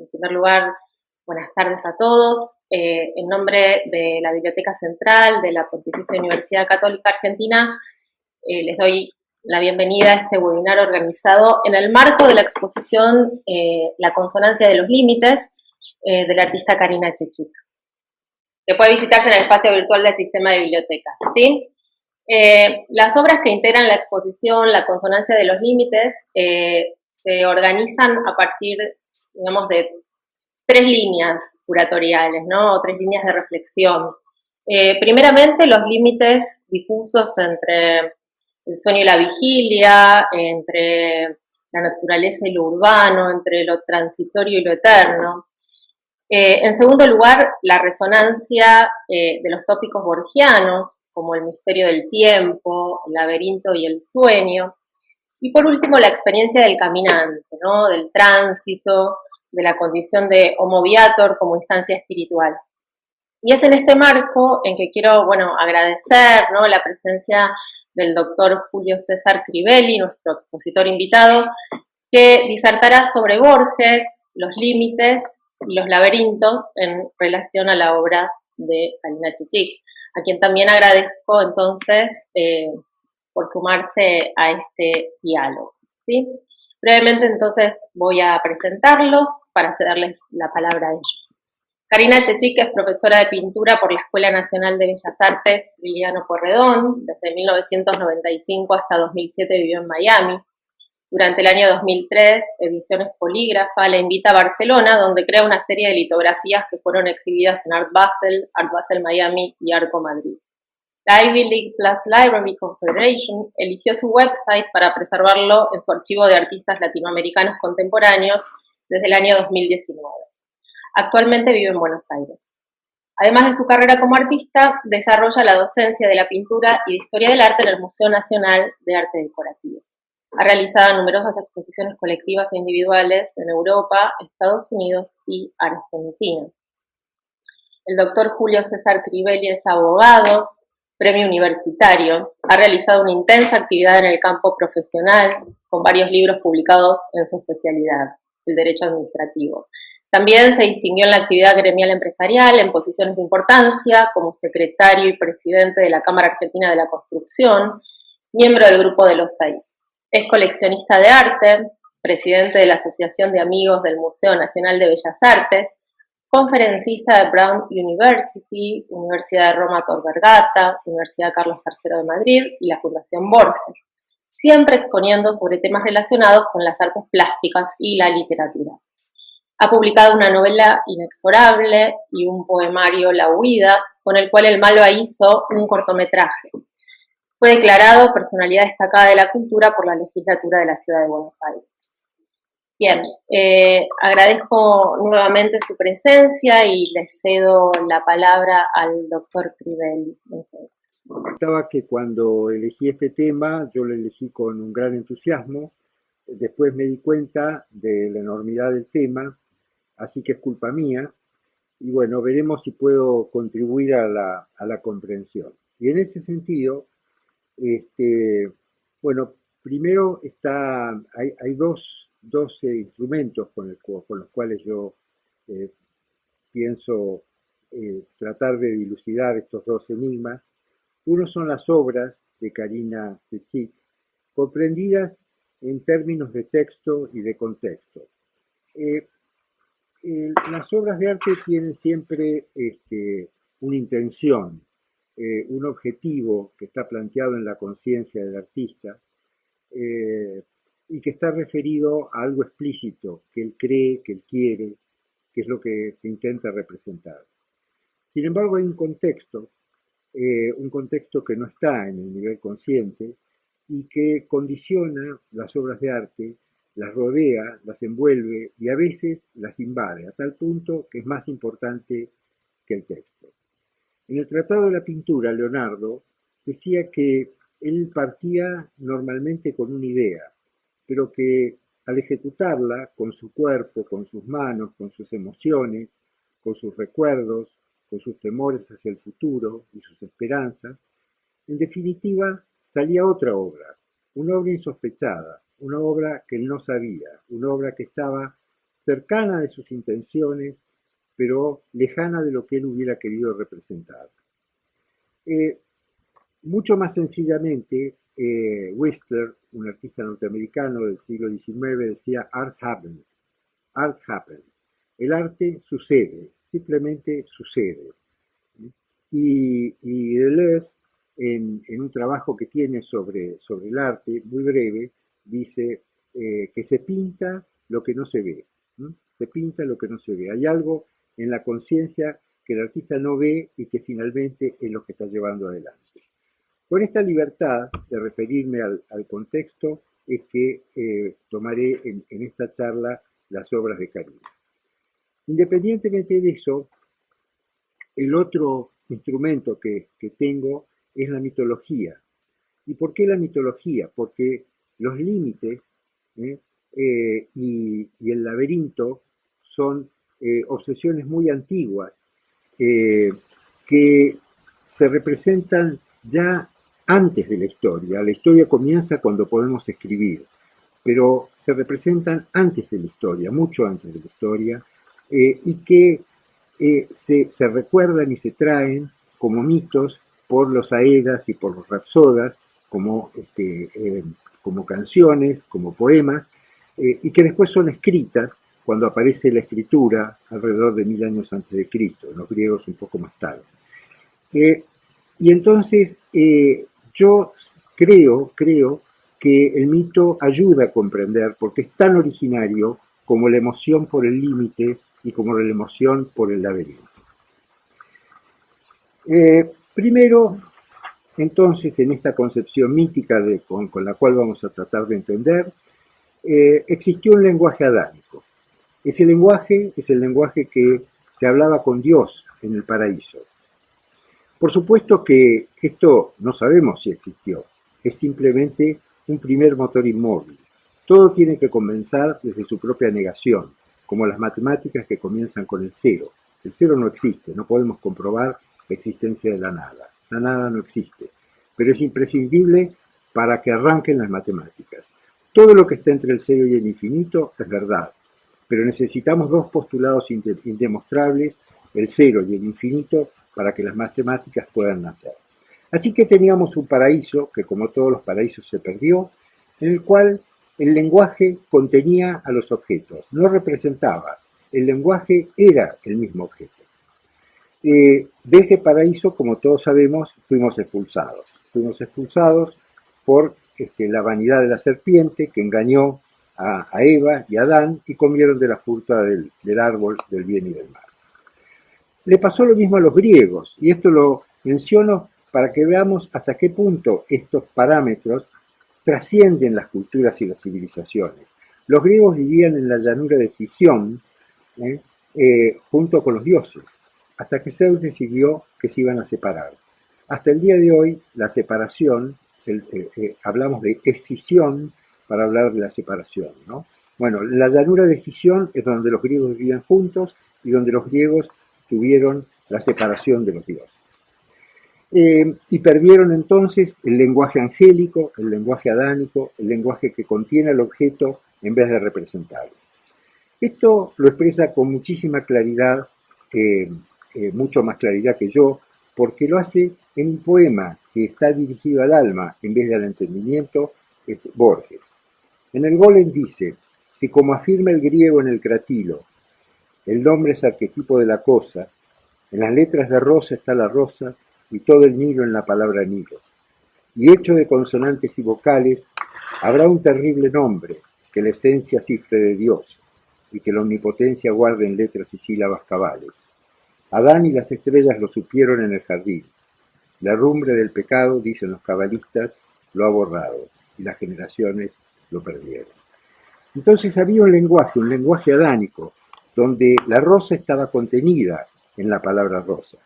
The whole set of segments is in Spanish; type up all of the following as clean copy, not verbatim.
En primer lugar, buenas tardes a todos. En nombre de la Biblioteca Central de la Pontificia Universidad Católica Argentina, les doy la bienvenida a este webinar organizado en el marco de la exposición La consonancia de los límites de la artista Karina Chechik, que puede visitarse en el espacio virtual del sistema de bibliotecas, ¿sí? Las obras que integran la exposición La consonancia de los límites se organizan a partir, digamos, de tres líneas curatoriales, ¿no? O tres líneas de reflexión. Primeramente, los límites difusos entre el sueño y la vigilia, entre la naturaleza y lo urbano, entre lo transitorio y lo eterno. En segundo lugar, la resonancia de los tópicos borgianos, como el misterio del tiempo, el laberinto y el sueño. Y por último, la experiencia del caminante, ¿no? Del tránsito, de la condición de homo viator como instancia espiritual. Y es en este marco en que quiero, bueno, agradecer, ¿no?, la presencia del doctor Julio César Crivelli, nuestro expositor invitado, que disertará sobre Borges, los límites y los laberintos en relación a la obra de Karina Chechik, a quien también agradezco entonces por sumarse a este diálogo, ¿sí? Brevemente entonces voy a presentarlos para cederles la palabra a ellos. Karina Chechik es profesora de pintura por la Escuela Nacional de Bellas Artes Prilidiano Pueyrredón. Desde 1995 hasta 2007 vivió en Miami. Durante el año 2003, Ediciones Polígrafa la invita a Barcelona, donde crea una serie de litografías que fueron exhibidas en Art Basel Miami y Arco Madrid. La Ivy League Plus Library Confederation eligió su website para preservarlo en su archivo de artistas latinoamericanos contemporáneos desde el año 2019. Actualmente vive en Buenos Aires. Además de su carrera como artista, desarrolla la docencia de la pintura y de historia del arte en el Museo Nacional de Arte Decorativo. Ha realizado numerosas exposiciones colectivas e individuales en Europa, Estados Unidos y Argentina. El doctor Julio César Crivelli es abogado, premio universitario, ha realizado una intensa actividad en el campo profesional, con varios libros publicados en su especialidad, el derecho administrativo. También se distinguió en la actividad gremial empresarial, en posiciones de importancia, como secretario y presidente de la Cámara Argentina de la Construcción, miembro del Grupo de los Seis. Es coleccionista de arte, presidente de la Asociación de Amigos del Museo Nacional de Bellas Artes, conferencista de Brown University, Universidad de Roma Tor Vergata, Universidad Carlos III de Madrid y la Fundación Borges, siempre exponiendo sobre temas relacionados con las artes plásticas y la literatura. Ha publicado una novela Inexorable y un poemario La Huida, con el cual el Malva hizo un cortometraje. Fue declarado personalidad destacada de la cultura por la legislatura de la Ciudad de Buenos Aires. Bien, agradezco nuevamente su presencia y le cedo la palabra al doctor Crivelli. Estaba que cuando elegí este tema, yo lo elegí con un gran entusiasmo. Después me di cuenta de la enormidad del tema, así que es culpa mía. Y bueno, veremos si puedo contribuir a la comprensión. Y en ese sentido, bueno, primero hay dos instrumentos con los cuales yo pienso tratar de dilucidar estos dos enigmas. Uno son las obras de Karina Chechik, comprendidas en términos de texto y de contexto. Las obras de arte tienen siempre una intención, un objetivo que está planteado en la conciencia del artista y que está referido a algo explícito que él cree, que él quiere, que es lo que se intenta representar. Sin embargo, hay un contexto que no está en el nivel consciente y que condiciona las obras de arte, las rodea, las envuelve y a veces las invade, a tal punto que es más importante que el texto. En el Tratado de la Pintura, Leonardo decía que él partía normalmente con una idea, pero que al ejecutarla con su cuerpo, con sus manos, con sus emociones, con sus recuerdos, con sus temores hacia el futuro y sus esperanzas, en definitiva salía otra obra, una obra insospechada, una obra que él no sabía, una obra que estaba cercana de sus intenciones, pero lejana de lo que él hubiera querido representar. Eh, Mucho más sencillamente, Whistler, un artista norteamericano del siglo XIX, decía Art happens. Art happens. El arte sucede, simplemente sucede. Y Deleuze, en un trabajo que tiene sobre el arte, muy breve, dice que se pinta lo que no se ve. ¿No? Se pinta lo que no se ve. Hay algo en la conciencia que el artista no ve y que finalmente es lo que está llevando adelante. Con esta libertad de referirme al contexto es que tomaré en esta charla las obras de Carina. Independientemente de eso, el otro instrumento que tengo es la mitología. ¿Y por qué la mitología? Porque los límites ¿eh? Y el laberinto son obsesiones muy antiguas eh, que se representan ya antes de la historia. La historia comienza cuando podemos escribir, pero se representan antes de la historia, mucho antes de la historia, y que se recuerdan y se traen como mitos por los aedas y por los rapsodas, como canciones, como poemas, y que después son escritas cuando aparece la escritura alrededor de 1000 años antes de Cristo, los griegos un poco más tarde. Y entonces yo creo que el mito ayuda a comprender, porque es tan originario como la emoción por el límite y como la emoción por el laberinto. Primero, entonces, en esta concepción mítica con la cual vamos a tratar de entender, existió un lenguaje adámico. Ese lenguaje es el lenguaje que se hablaba con Dios en el paraíso. Por supuesto que esto no sabemos si existió, es simplemente un primer motor inmóvil. Todo tiene que comenzar desde su propia negación, como las matemáticas que comienzan con el cero. El cero no existe, no podemos comprobar la existencia de la nada. La nada no existe, pero es imprescindible para que arranquen las matemáticas. Todo lo que está entre el cero y el infinito es verdad, pero necesitamos dos postulados indemostrables, el cero y el infinito, para que las matemáticas puedan nacer. Así que teníamos un paraíso que, como todos los paraísos, se perdió, en el cual el lenguaje contenía a los objetos, no representaba, el lenguaje era el mismo objeto. De ese paraíso, como todos sabemos, fuimos expulsados. Fuimos expulsados por la vanidad de la serpiente que engañó a Eva y a Adán y comieron de la fruta del árbol del bien y del mal. Le pasó lo mismo a los griegos, y esto lo menciono para que veamos hasta qué punto estos parámetros trascienden las culturas y las civilizaciones. Los griegos vivían en la llanura de Sición, junto con los dioses, hasta que Zeus decidió que se iban a separar. Hasta el día de hoy, la separación, hablamos de escisión para hablar de la separación, ¿no? Bueno, la llanura de Sición es donde los griegos vivían juntos y donde los griegos tuvieron la separación de los dioses. Y perdieron entonces el lenguaje angélico, el lenguaje adánico, el lenguaje que contiene el objeto en vez de representarlo. Esto lo expresa con muchísima claridad, mucho más claridad que yo, porque lo hace en un poema que está dirigido al alma en vez de al entendimiento, Borges. En el Golem dice, si como afirma el griego en el cratilo, el nombre es arquetipo de la cosa, en las letras de rosa está la rosa y todo el Nilo en la palabra Nilo. Y hecho de consonantes y vocales, habrá un terrible nombre que la esencia cifre de Dios y que la omnipotencia guarde en letras y sílabas cabales. Adán y las estrellas lo supieron en el jardín. La herrumbre del pecado, dicen los cabalistas, lo ha borrado y las generaciones lo perdieron. Entonces había un lenguaje adánico, donde la rosa estaba contenida en la palabra rosa.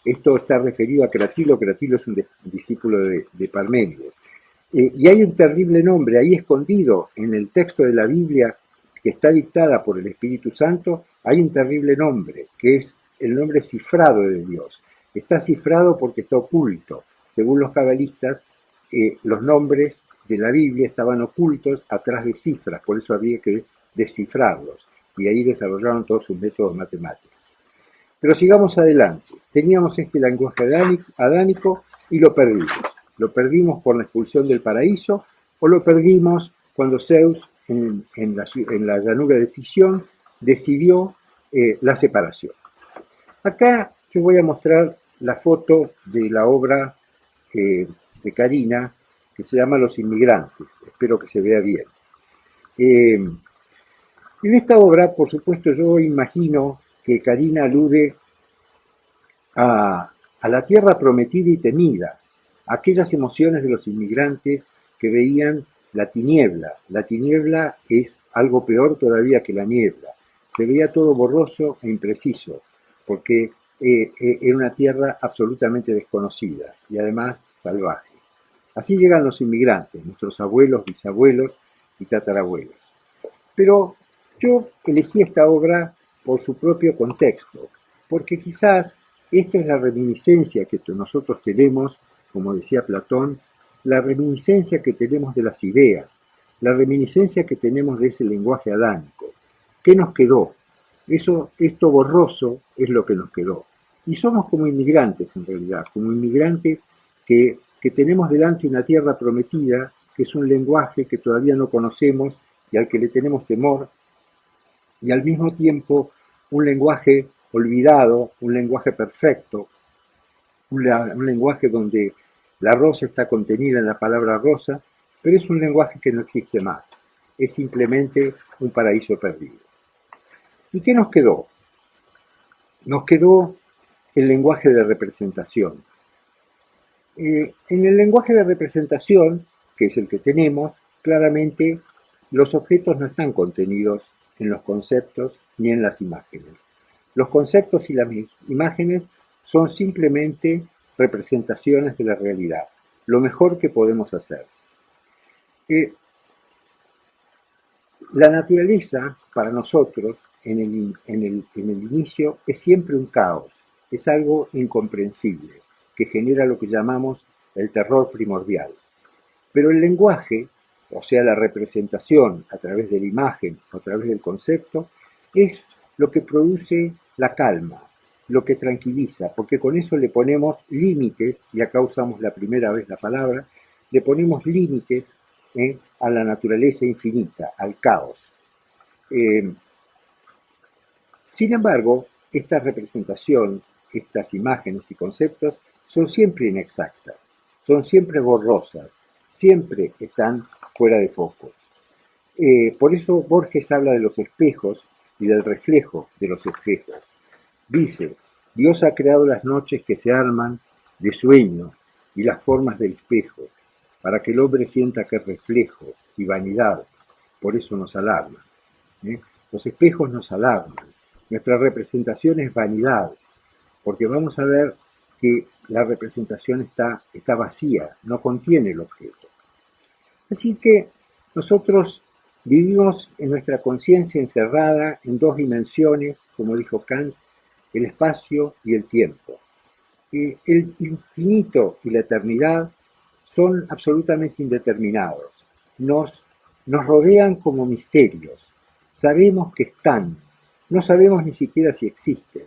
Esto está referido a Cratilo. Cratilo es un discípulo de Parménides. Y hay un terrible nombre ahí escondido en el texto de la Biblia que está dictada por el Espíritu Santo. Hay un terrible nombre, que es el nombre cifrado de Dios. Está cifrado porque está oculto. Según los cabalistas, los nombres de la Biblia estaban ocultos atrás de cifras, por eso había que descifrarlos. y ahí desarrollaron todos sus métodos matemáticos. Pero sigamos adelante. Teníamos este lenguaje adánico y lo perdimos. Lo perdimos por la expulsión del paraíso o lo perdimos cuando Zeus en la llanura de Sición decidió la separación. Acá yo voy a mostrar la foto de la obra de Karina que se llama Los Inmigrantes. Espero que se vea bien. En esta obra, por supuesto, yo imagino que Karina alude a la tierra prometida y temida, a aquellas emociones de los inmigrantes que veían la tiniebla. La tiniebla es algo peor todavía que la niebla. Se veía todo borroso e impreciso, porque era una tierra absolutamente desconocida y además salvaje. Así llegan los inmigrantes, nuestros abuelos, bisabuelos y tatarabuelos. Pero yo elegí esta obra por su propio contexto, porque quizás esta es la reminiscencia que nosotros tenemos, como decía Platón, la reminiscencia que tenemos de las ideas, la reminiscencia que tenemos de ese lenguaje adánico. ¿Qué nos quedó? Esto borroso es lo que nos quedó. Y somos como inmigrantes en realidad, como inmigrantes que tenemos delante una tierra prometida, que es un lenguaje que todavía no conocemos y al que le tenemos temor, y al mismo tiempo un lenguaje olvidado, un lenguaje perfecto, un lenguaje donde la rosa está contenida en la palabra rosa, pero es un lenguaje que no existe más, es simplemente un paraíso perdido. ¿Y qué nos quedó? Nos quedó el lenguaje de representación. En el lenguaje de representación, que es el que tenemos, claramente los objetos no están contenidos en los conceptos ni en las imágenes. Los conceptos y las imágenes son simplemente representaciones de la realidad, lo mejor que podemos hacer. La naturaleza, para nosotros, en el inicio, es siempre un caos, es algo incomprensible, que genera lo que llamamos el terror primordial. Pero el lenguaje, o sea, la representación a través de la imagen o a través del concepto, es lo que produce la calma, lo que tranquiliza, porque con eso le ponemos límites, y acá usamos la primera vez la palabra, le ponemos límites a la naturaleza infinita, al caos. Sin embargo, esta representación, estas imágenes y conceptos son siempre inexactas, son siempre borrosas, siempre están fuera de foco. Por eso Borges habla de los espejos y del reflejo de los espejos. Dice, Dios ha creado las noches que se arman de sueño y las formas del espejo, para que el hombre sienta que es reflejo y vanidad, por eso nos alarma. Los espejos nos alarman, nuestra representación es vanidad, porque vamos a ver que la representación está vacía, no contiene el objeto. Así que nosotros vivimos en nuestra conciencia encerrada en dos dimensiones, como dijo Kant, el espacio y el tiempo. El infinito y la eternidad son absolutamente indeterminados. Nos rodean como misterios. Sabemos que están, no sabemos ni siquiera si existen,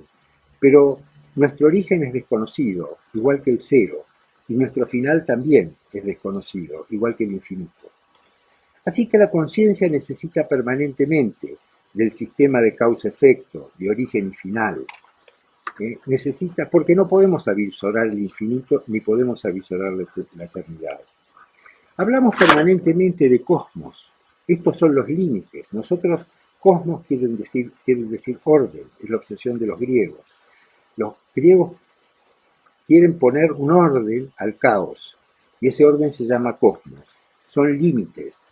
pero nuestro origen es desconocido, igual que el cero, y nuestro final también es desconocido, igual que el infinito. Así que la conciencia necesita permanentemente del sistema de causa-efecto, de origen y final. Necesita, porque no podemos avisorar el infinito ni podemos avisorar la eternidad. Hablamos permanentemente de cosmos. Estos son los límites. Nosotros, cosmos quieren decir orden, es la obsesión de los griegos. Los griegos quieren poner un orden al caos y ese orden se llama cosmos. Son límites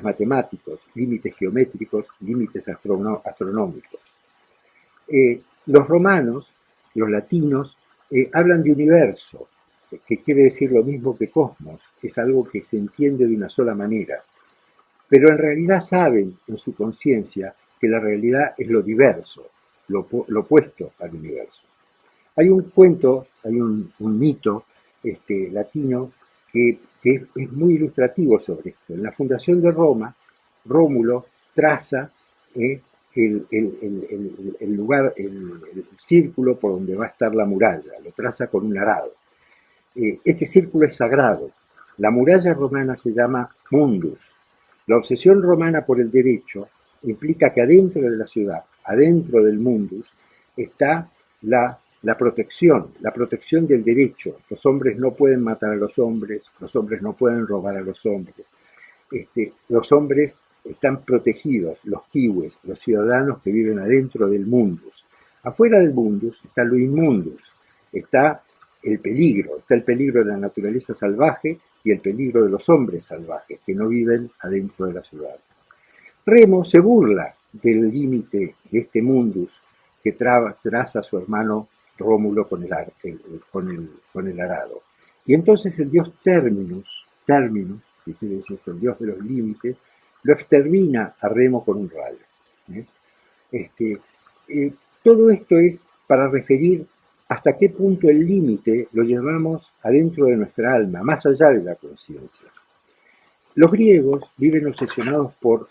matemáticos, límites geométricos, límites astronómicos. Los romanos, los latinos, hablan de universo, que quiere decir lo mismo que cosmos, es algo que se entiende de una sola manera, pero en realidad saben en su conciencia que la realidad es lo diverso, lo opuesto al universo. Hay un cuento, hay un mito latino que es muy ilustrativo sobre esto. En la fundación de Roma, Rómulo traza el lugar, el círculo por donde va a estar la muralla, lo traza con un arado. Este círculo es sagrado. La muralla romana se llama mundus. La obsesión romana por el derecho implica que adentro de la ciudad, adentro del mundus, está la protección del derecho. Los hombres no pueden matar a los hombres no pueden robar a los hombres. Los hombres están protegidos, los kiwis, los ciudadanos que viven adentro del mundus. Afuera del mundus está lo inmundus, está el peligro de la naturaleza salvaje y el peligro de los hombres salvajes que no viven adentro de la ciudad. Remo se burla del límite de este mundus que traza su hermano Rómulo con el arado. Y entonces el dios Terminus, que quiere decir el dios de los límites, lo extermina a Remo con un rayo. Todo esto es para referir hasta qué punto el límite lo llevamos adentro de nuestra alma, más allá de la conciencia. Los griegos viven obsesionados por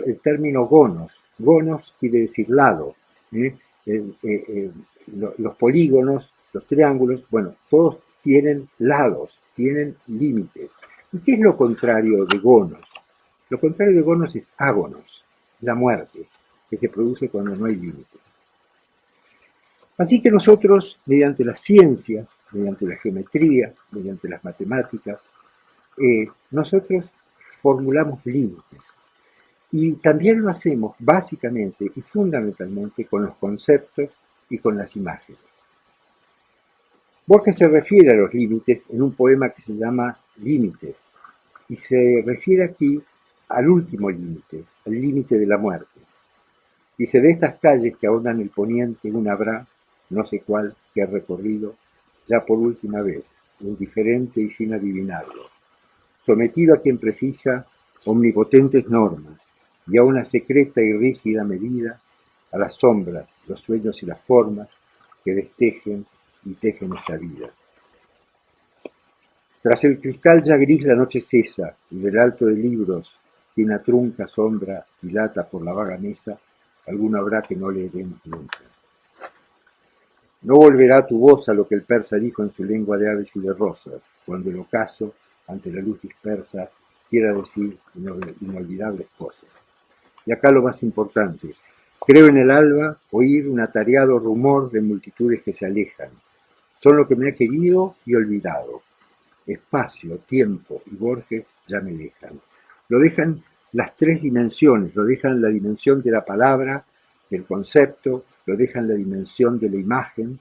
el término gonos. Gonos quiere decir lado. Los polígonos, los triángulos, bueno, todos tienen lados, tienen límites. ¿Y qué es lo contrario de gonos? Lo contrario de gonos es ágonos, la muerte, que se produce cuando no hay límites. Así que nosotros, mediante las ciencias, mediante la geometría, mediante las matemáticas, nosotros formulamos límites. Y también lo hacemos básicamente y fundamentalmente con los conceptos y con las imágenes. Borges se refiere a los límites en un poema que se llama Límites, y se refiere aquí al último límite, al límite de la muerte. Dice: de estas calles que ahondan el poniente, una habrá, no sé cuál, que he recorrido, ya por última vez, indiferente y sin adivinarlo, sometido a quien prefija omnipotentes normas, y a una secreta y rígida medida, a las sombras, los sueños y las formas que destejen y tejen esta vida. Tras el cristal ya gris la noche cesa, y del alto de libros, que una trunca sombra dilata por la vaga mesa, alguno habrá que no leeremos nunca. No volverá tu voz a lo que el persa dijo en su lengua de aves y de rosas, cuando el ocaso, ante la luz dispersa, quiera decir inolvidables cosas. Y acá lo más importante: creo en el alba oír un atareado rumor de multitudes que se alejan. Son lo que me ha querido y olvidado. Espacio, tiempo y Borges ya me dejan. Lo dejan las tres dimensiones, lo dejan la dimensión de la palabra, del concepto, lo dejan la dimensión de la imagen,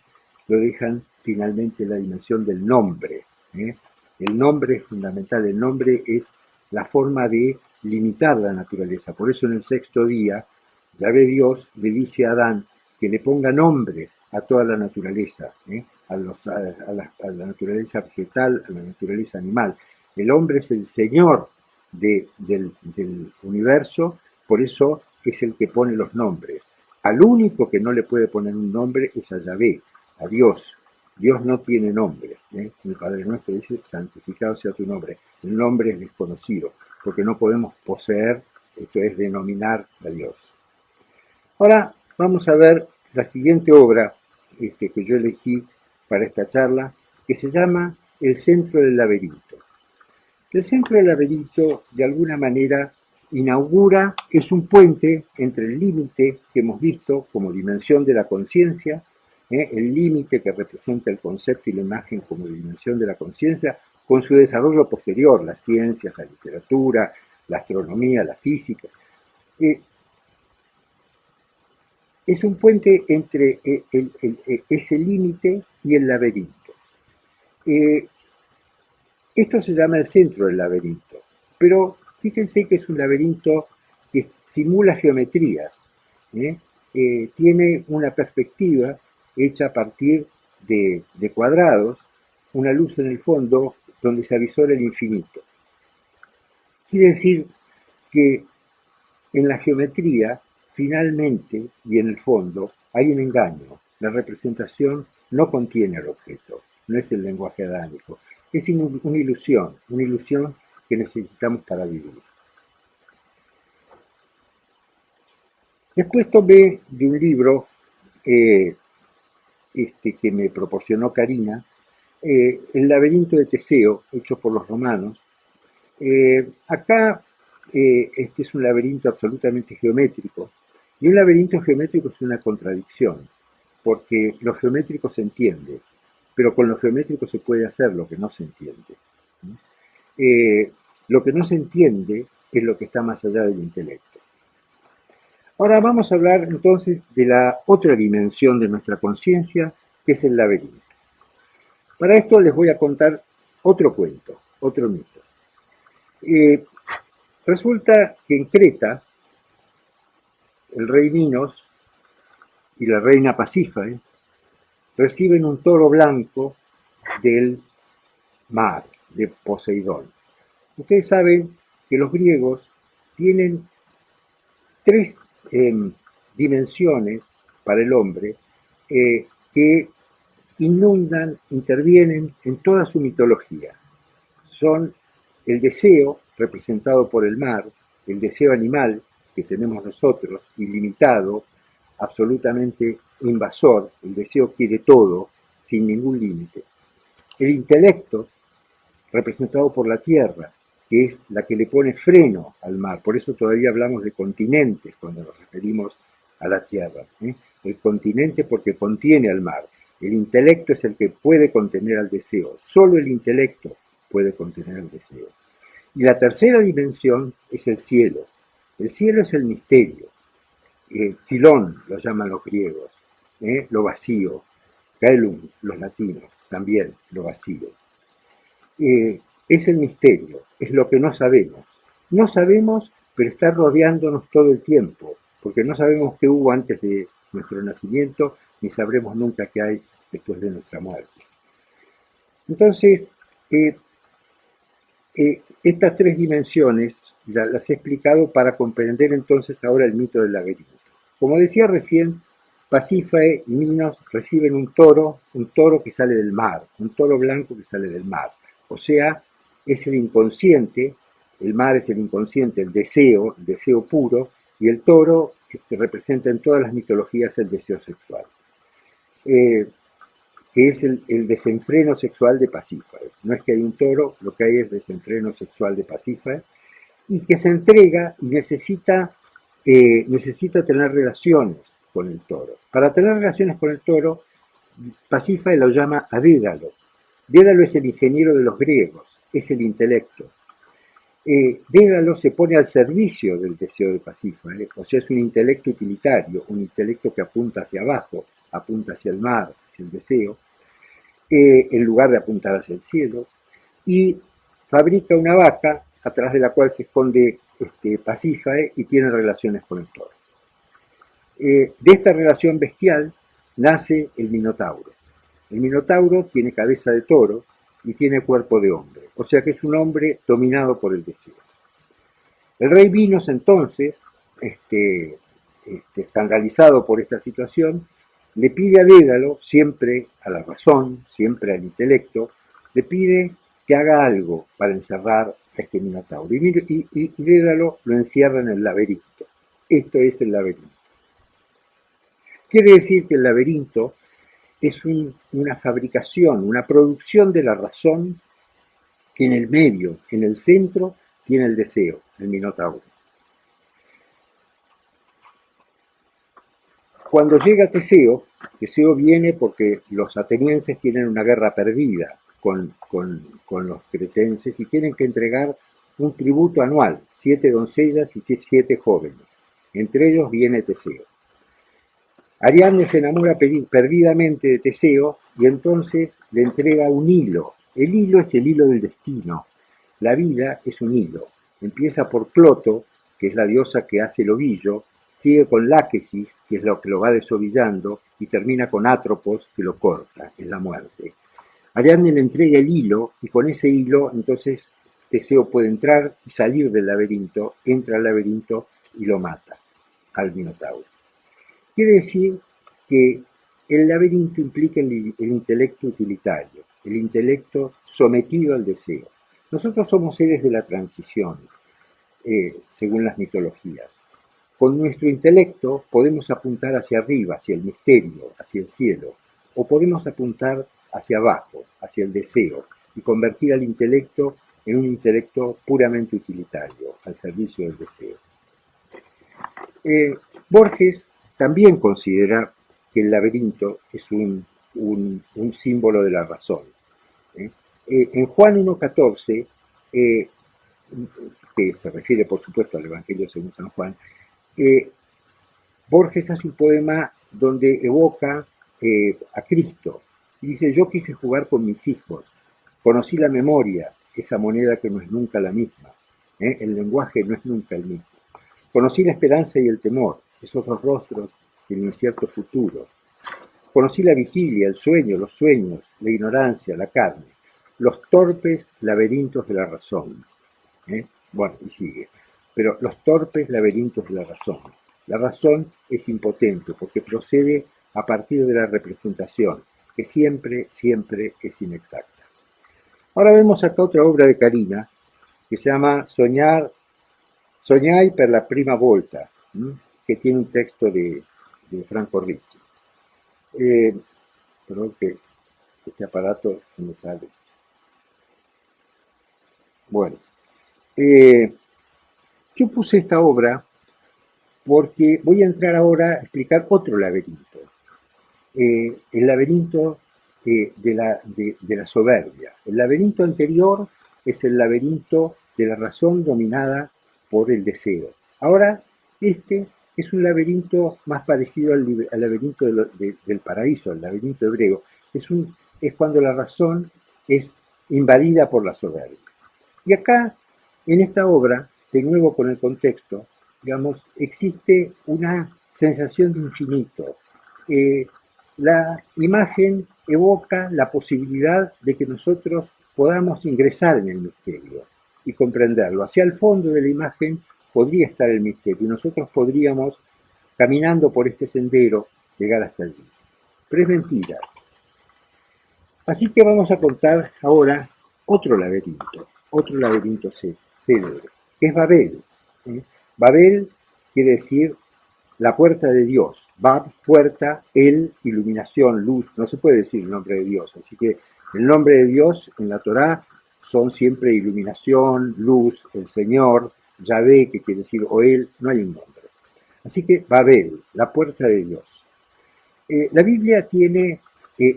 lo dejan finalmente la dimensión del nombre. El nombre es fundamental, el nombre es la forma de limitar la naturaleza. Por eso en el sexto día, Yahvé Dios le dice a Adán que le ponga nombres a toda la naturaleza, a la naturaleza vegetal, a la naturaleza animal. El hombre es el señor del universo, por eso es el que pone los nombres. Al único que no le puede poner un nombre es a Yahvé, a Dios. Dios no tiene nombre. Mi Padre Nuestro dice: santificado sea tu nombre. El nombre es desconocido, porque no podemos poseer, esto es denominar a Dios. Ahora vamos a ver la siguiente obra que yo elegí para esta charla, que se llama El centro del laberinto. El centro del laberinto, de alguna manera, inaugura, es un puente entre el límite que hemos visto como dimensión de la conciencia, el límite que representa el concepto y la imagen como dimensión de la conciencia, con su desarrollo posterior, las ciencias, la literatura, la astronomía, la física. Es un puente entre ese límite y el laberinto. Esto se llama el centro del laberinto, pero fíjense que es un laberinto que simula geometrías, tiene una perspectiva hecha a partir de cuadrados, una luz en el fondo donde se avisora el infinito. Quiere decir que en la geometría, finalmente y en el fondo, hay un engaño. La representación no contiene el objeto, no es el lenguaje adámico. Es una ilusión que necesitamos para vivir. Después tomé de un libro que me proporcionó Karina, El laberinto de Teseo, hecho por los romanos. Acá este es un laberinto absolutamente geométrico, y un laberinto geométrico es una contradicción, porque lo geométrico se entiende, pero con lo geométrico se puede hacer lo que no se entiende. Lo que no se entiende es lo que está más allá del intelecto. Ahora vamos a hablar entonces de la otra dimensión de nuestra conciencia, que es el laberinto. Para esto les voy a contar otro cuento, otro mito. Eh, Resulta que en Creta, el rey Minos y la reina Pasífae reciben un toro blanco del mar, de Poseidón. Ustedes saben que los griegos tienen tres dimensiones para el hombre que inundan, intervienen en toda su mitología. Son el deseo, representado por el mar, el deseo animal que tenemos nosotros, ilimitado, absolutamente invasor, el deseo quiere todo, sin ningún límite. El intelecto, representado por la tierra, que es la que le pone freno al mar, por eso todavía hablamos de continentes cuando nos referimos a la tierra. El continente porque contiene al mar, el intelecto es el que puede contener al deseo, solo el intelecto puede contener el deseo. Y la tercera dimensión es el cielo. El cielo es el misterio. Filón lo llaman los griegos, lo vacío. Caelum, los latinos, también lo vacío. Es el misterio, es lo que no sabemos. No sabemos, pero está rodeándonos todo el tiempo, porque no sabemos qué hubo antes de nuestro nacimiento, ni sabremos nunca qué hay después de nuestra muerte. Entonces, estas tres dimensiones las he explicado para comprender entonces ahora el mito del laberinto. Como decía recién, Pasífae y Minos reciben un toro que sale del mar, un toro blanco que sale del mar. O sea, es el inconsciente, el mar es el inconsciente, el deseo puro, y el toro representa en todas las mitologías el deseo sexual. Que es el desenfreno sexual de Pasífae. No es que hay un toro, lo que hay es desenfreno sexual de Pasífae, y que se entrega y necesita tener relaciones con el toro. Para tener relaciones con el toro, Pasífae lo llama a Dédalo. Dédalo es el ingeniero de los griegos, es el intelecto. Dédalo se pone al servicio del deseo de Pasífae, o sea, es un intelecto utilitario, un intelecto que apunta hacia abajo, apunta hacia el mar, hacia el deseo, en lugar de apuntar hacia el cielo, y fabrica una vaca atrás de la cual se esconde Pasífae y tiene relaciones con el toro. De esta relación bestial nace el Minotauro. El Minotauro tiene cabeza de toro y tiene cuerpo de hombre, o sea que es un hombre dominado por el deseo. El rey Minos entonces, escandalizado por esta situación, le pide a Dédalo, siempre a la razón, siempre al intelecto, le pide que haga algo para encerrar a este Minotauro. Y Dédalo lo encierra en el laberinto. Esto es el laberinto. Quiere decir que el laberinto es una fabricación, una producción de la razón que en el medio, en el centro, tiene el deseo, el Minotauro. Cuando llega Teseo, Teseo viene porque los atenienses tienen una guerra perdida con los cretenses y tienen que entregar un tributo anual, 7 doncellas y 7 jóvenes. Entre ellos viene Teseo. Ariadne se enamora perdidamente de Teseo y entonces le entrega un hilo. El hilo es el hilo del destino. La vida es un hilo. Empieza por Cloto, que es la diosa que hace el ovillo, sigue con Láquesis, que es lo que lo va desovillando, y termina con Atropos, que lo corta, es la muerte. Ariadne le entrega el hilo, y con ese hilo, entonces, Teseo puede entrar y salir del laberinto, entra al laberinto y lo mata al Minotauro. Quiere decir que el laberinto implica el intelecto utilitario, el intelecto sometido al deseo. Nosotros somos seres de la transición, según las mitologías. Con nuestro intelecto podemos apuntar hacia arriba, hacia el misterio, hacia el cielo, o podemos apuntar hacia abajo, hacia el deseo, y convertir al intelecto en un intelecto puramente utilitario, al servicio del deseo. Borges también considera que el laberinto es un símbolo de la razón. En Juan 1.14, que se refiere por supuesto al Evangelio según San Juan, Borges hace un poema donde evoca a Cristo y dice: yo quise jugar con mis hijos, conocí la memoria, esa moneda que no es nunca la misma, el lenguaje no es nunca el mismo. Conocí la esperanza y el temor, esos dos rostros del incierto futuro. Conocí la vigilia, el sueño, los sueños, la ignorancia, la carne, los torpes laberintos de la razón. Bueno, y sigue. Pero los torpes laberintos de la razón. La razón es impotente porque procede a partir de la representación, que siempre, siempre es inexacta. Ahora vemos acá otra obra de Carina que se llama Sognai per la prima volta, que tiene un texto de Franco Ricci. Perdón que este aparato se me sale. Bueno, yo puse esta obra porque voy a entrar ahora a explicar otro laberinto, el laberinto de la soberbia. El laberinto anterior es el laberinto de la razón dominada por el deseo. Ahora, este es un laberinto más parecido al laberinto del paraíso, el laberinto hebreo. Es cuando la razón es invadida por la soberbia. Y acá, en esta obra, de nuevo con el contexto, digamos, existe una sensación de infinito. La imagen evoca la posibilidad de que nosotros podamos ingresar en el misterio y comprenderlo. Hacia el fondo de la imagen podría estar el misterio y nosotros podríamos, caminando por este sendero, llegar hasta allí. Pero es mentira. Así que vamos a contar ahora otro laberinto célebre, que es Babel. Babel quiere decir la puerta de Dios. Bab, puerta, el, iluminación, luz. No se puede decir el nombre de Dios. Así que el nombre de Dios en la Torá son siempre iluminación, luz, el Señor, Yahvé, que quiere decir o él, no hay un nombre. Así que Babel, la puerta de Dios. La Biblia tiene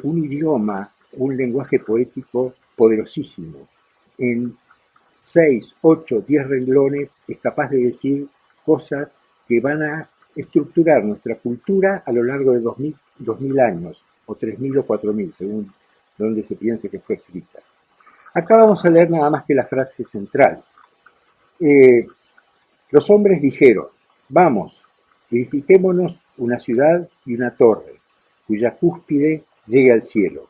un idioma, un lenguaje poético poderosísimo. En 6, 8, 10 renglones es capaz de decir cosas que van a estructurar nuestra cultura a lo largo de 2000 años, o 3000 o 4000, según donde se piense que fue escrita. Acá vamos a leer nada más que la frase central. Los hombres dijeron: vamos, edifiquémonos una ciudad y una torre, cuya cúspide llegue al cielo,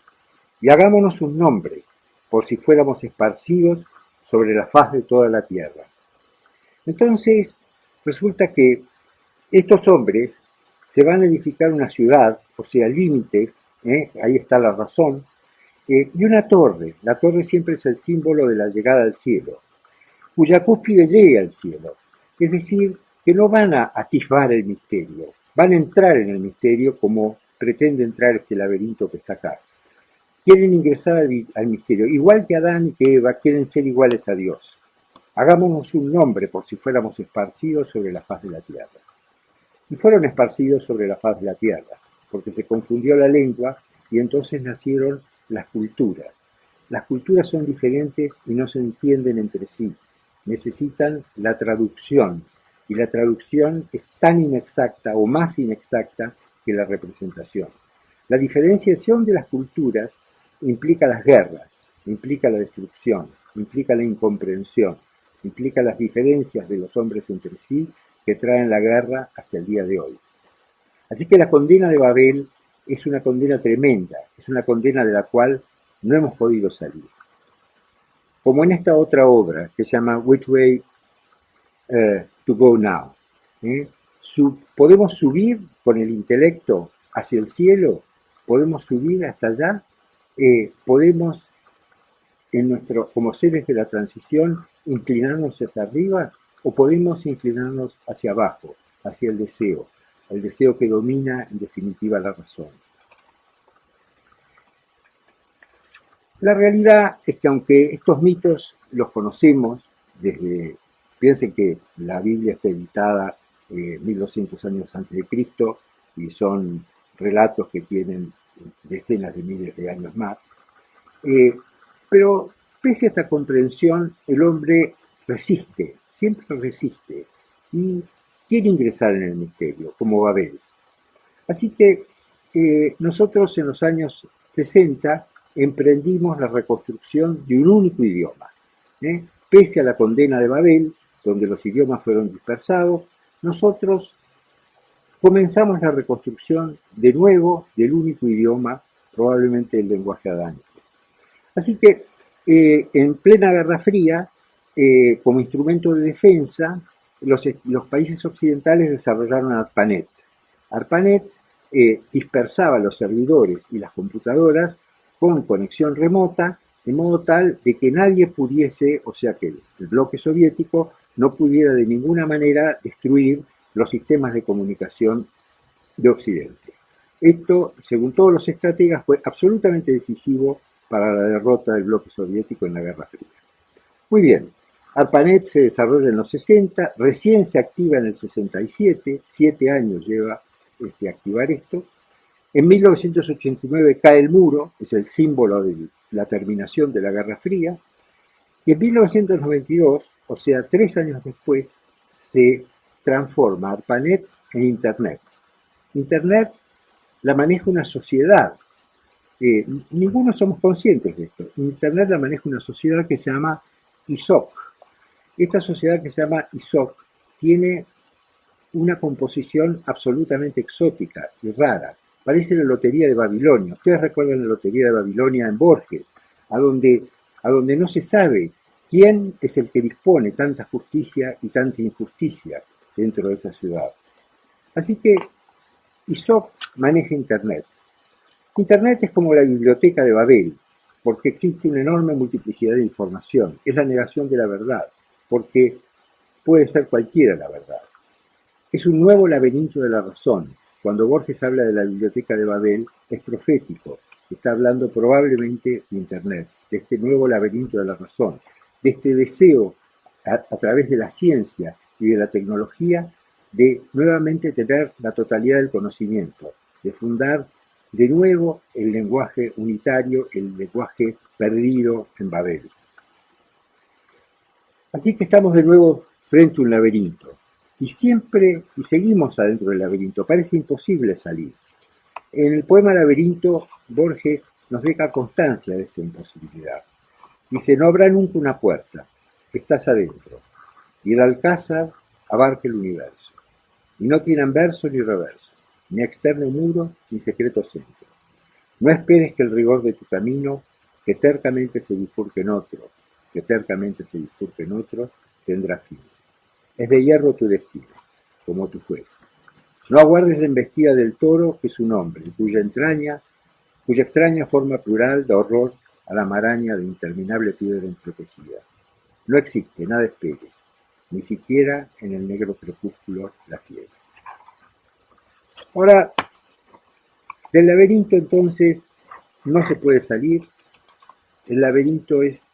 y hagámonos un nombre, por si fuéramos esparcidos sobre la faz de toda la tierra. Entonces, resulta que estos hombres se van a edificar una ciudad, o sea, límites, ahí está la razón, y una torre. La torre siempre es el símbolo de la llegada al cielo, cuya cúspide llegue al cielo. Es decir, que no van a atisbar el misterio, van a entrar en el misterio como pretende entrar este laberinto que está acá. Quieren ingresar al misterio, igual que Adán y que Eva, quieren ser iguales a Dios. Hagámonos un nombre por si fuéramos esparcidos sobre la faz de la tierra. Y fueron esparcidos sobre la faz de la tierra, porque se confundió la lengua y entonces nacieron las culturas. Las culturas son diferentes y no se entienden entre sí. Necesitan la traducción, y la traducción es tan inexacta o más inexacta que la representación. La diferenciación de las culturas implica las guerras, implica la destrucción, implica la incomprensión, implica las diferencias de los hombres entre sí que traen la guerra hasta el día de hoy. Así que la condena de Babel es una condena tremenda, es una condena de la cual no hemos podido salir. Como en esta otra obra que se llama Which Way to Go Now. ¿Podemos subir con el intelecto hacia el cielo? ¿Podemos subir hasta allá? ¿Podemos, como seres de la transición, inclinarnos hacia arriba o podemos inclinarnos hacia abajo, hacia el deseo que domina en definitiva la razón. La realidad es que aunque estos mitos los conocemos desde, piensen que la Biblia está editada 1200 años antes de Cristo y son relatos que tienen decenas de miles de años más, pero pese a esta comprensión, el hombre resiste, siempre resiste, y quiere ingresar en el misterio, como Babel. Así que nosotros en los años 60 emprendimos la reconstrucción de un único idioma. Pese a la condena de Babel, donde los idiomas fueron dispersados, nosotros comenzamos la reconstrucción de nuevo del único idioma, probablemente el lenguaje adánico. Así que en plena Guerra Fría, como instrumento de defensa, los países occidentales desarrollaron ARPANET. ARPANET dispersaba los servidores y las computadoras con conexión remota, de modo tal de que nadie pudiese, o sea que el bloque soviético no pudiera de ninguna manera destruir los sistemas de comunicación de Occidente. Esto, según todos los estrategas, fue absolutamente decisivo para la derrota del bloque soviético en la Guerra Fría. Muy bien, ARPANET se desarrolla en los 60, recién se activa en el 67, 7 años lleva activar esto. En 1989 cae el muro, es el símbolo de la terminación de la Guerra Fría, y en 1992, o sea, 3 años después, se transforma ARPANET en Internet. Internet la maneja una sociedad. Ninguno somos conscientes de esto. Internet la maneja una sociedad que se llama ISOC. Esta sociedad que se llama ISOC tiene una composición absolutamente exótica y rara. Parece la Lotería de Babilonia. Ustedes recuerdan la Lotería de Babilonia en Borges, a donde no se sabe quién es el que dispone tanta justicia y tanta injusticia dentro de esa ciudad. Así que ISOC maneja Internet. Internet es como la biblioteca de Babel, porque existe una enorme multiplicidad de información. Es la negación de la verdad, porque puede ser cualquiera la verdad. Es un nuevo laberinto de la razón. Cuando Borges habla de la biblioteca de Babel, es profético. Está hablando probablemente de Internet, de este nuevo laberinto de la razón, de este deseo a través de la ciencia y de la tecnología de nuevamente tener la totalidad del conocimiento, de fundar de nuevo el lenguaje unitario, el lenguaje perdido en Babel. Así que estamos de nuevo frente a un laberinto. Y seguimos adentro del laberinto, parece imposible salir. En el poema Laberinto, Borges nos deja constancia de esta imposibilidad. Dice, no habrá nunca una puerta, estás adentro, y el alcázar abarca el universo. Y no tienen verso ni reverso, ni externo muro, ni secreto centro. No esperes que el rigor de tu camino, que tercamente se bifurque en otro, tendrá fin. Es de hierro tu destino, como tu juez. No aguardes la embestida del toro, que es un hombre, cuya extraña forma plural da horror a la maraña de interminable piedra improtegida. No existe, nada esperes, ni siquiera en el negro crepúsculo la fiebre. Ahora, del laberinto entonces no se puede salir. El laberinto es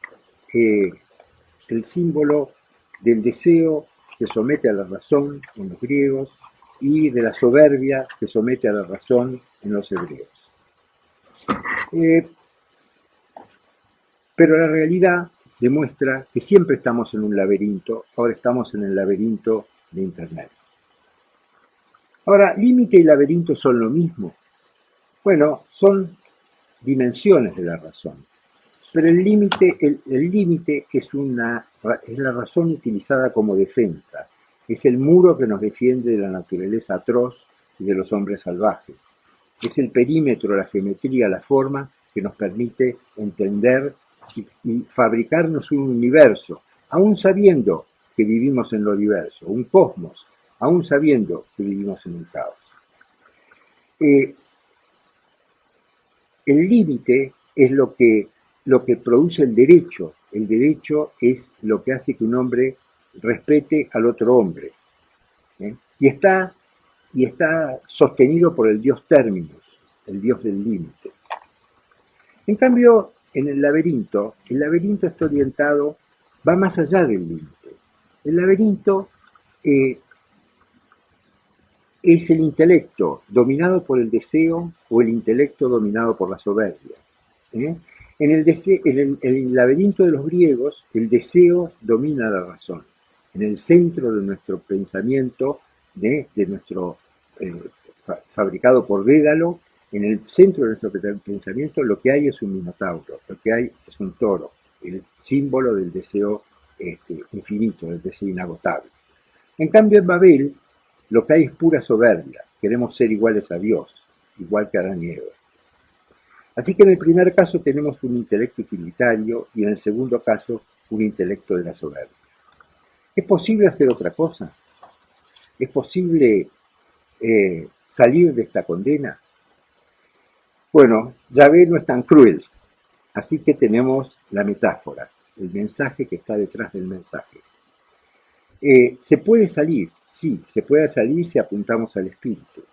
el símbolo del deseo que somete a la razón en los griegos y de la soberbia que somete a la razón en los hebreos. Pero la realidad demuestra que siempre estamos en un laberinto, ahora estamos en el laberinto de Internet. Ahora, límite y laberinto son lo mismo. Bueno, son dimensiones de la razón. Pero el límite es la razón utilizada como defensa. Es el muro que nos defiende de la naturaleza atroz y de los hombres salvajes. Es el perímetro, la geometría, la forma que nos permite entender y fabricarnos un universo, aún sabiendo que vivimos en lo diverso, un cosmos, aún sabiendo que vivimos en un caos. El límite es lo que produce el derecho. El derecho es lo que hace que un hombre respete al otro hombre. y está, y está sostenido por el dios Terminus, el dios del límite. En cambio, en el laberinto está orientado, va más allá del límite. El laberinto es el intelecto dominado por el deseo o el intelecto dominado por la soberbia. ¿Eh? En el laberinto de los griegos, el deseo domina la razón. En el centro de nuestro pensamiento, de nuestro fabricado por Dédalo, en el centro de nuestro pensamiento lo que hay es un minotauro, lo que hay es un toro, el símbolo del deseo infinito, del deseo inagotable. En cambio, en Babel, lo que hay es pura soberbia. Queremos ser iguales a Dios, igual que Adán y Eva. Así que en el primer caso tenemos un intelecto utilitario y en el segundo caso un intelecto de la soberbia. ¿Es posible hacer otra cosa? ¿Es posible salir de esta condena? Bueno, Yahvé no es tan cruel, así que tenemos la metáfora, el mensaje que está detrás del mensaje. ¿Se puede salir? Sí, se puede salir si apuntamos al espíritu.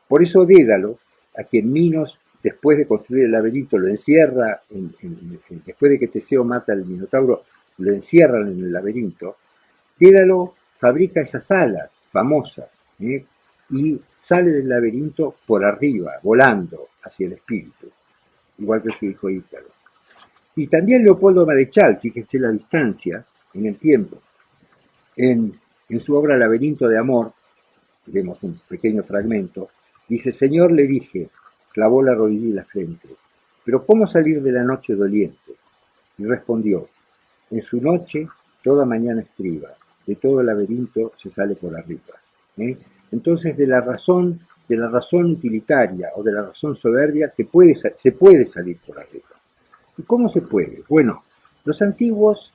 Por eso Dédalo, a quien Minos, después de construir el laberinto, lo encierra, después de que Teseo mata al Minotauro, lo encierran en el laberinto, Dédalo fabrica esas alas famosas y sale del laberinto por arriba, volando hacia el espíritu, igual que su hijo Ícaro. Y también Leopoldo Marechal, fíjense la distancia en el tiempo, en su obra Laberinto de Amor, vemos un pequeño fragmento, dice: Señor, le dije, clavó la rodilla y la frente, pero ¿cómo salir de la noche doliente? Y respondió: en su noche toda mañana estriba, de todo laberinto se sale por arriba. Entonces de la razón utilitaria o de la razón soberbia se puede salir por arriba. ¿Y cómo se puede? Bueno, los antiguos,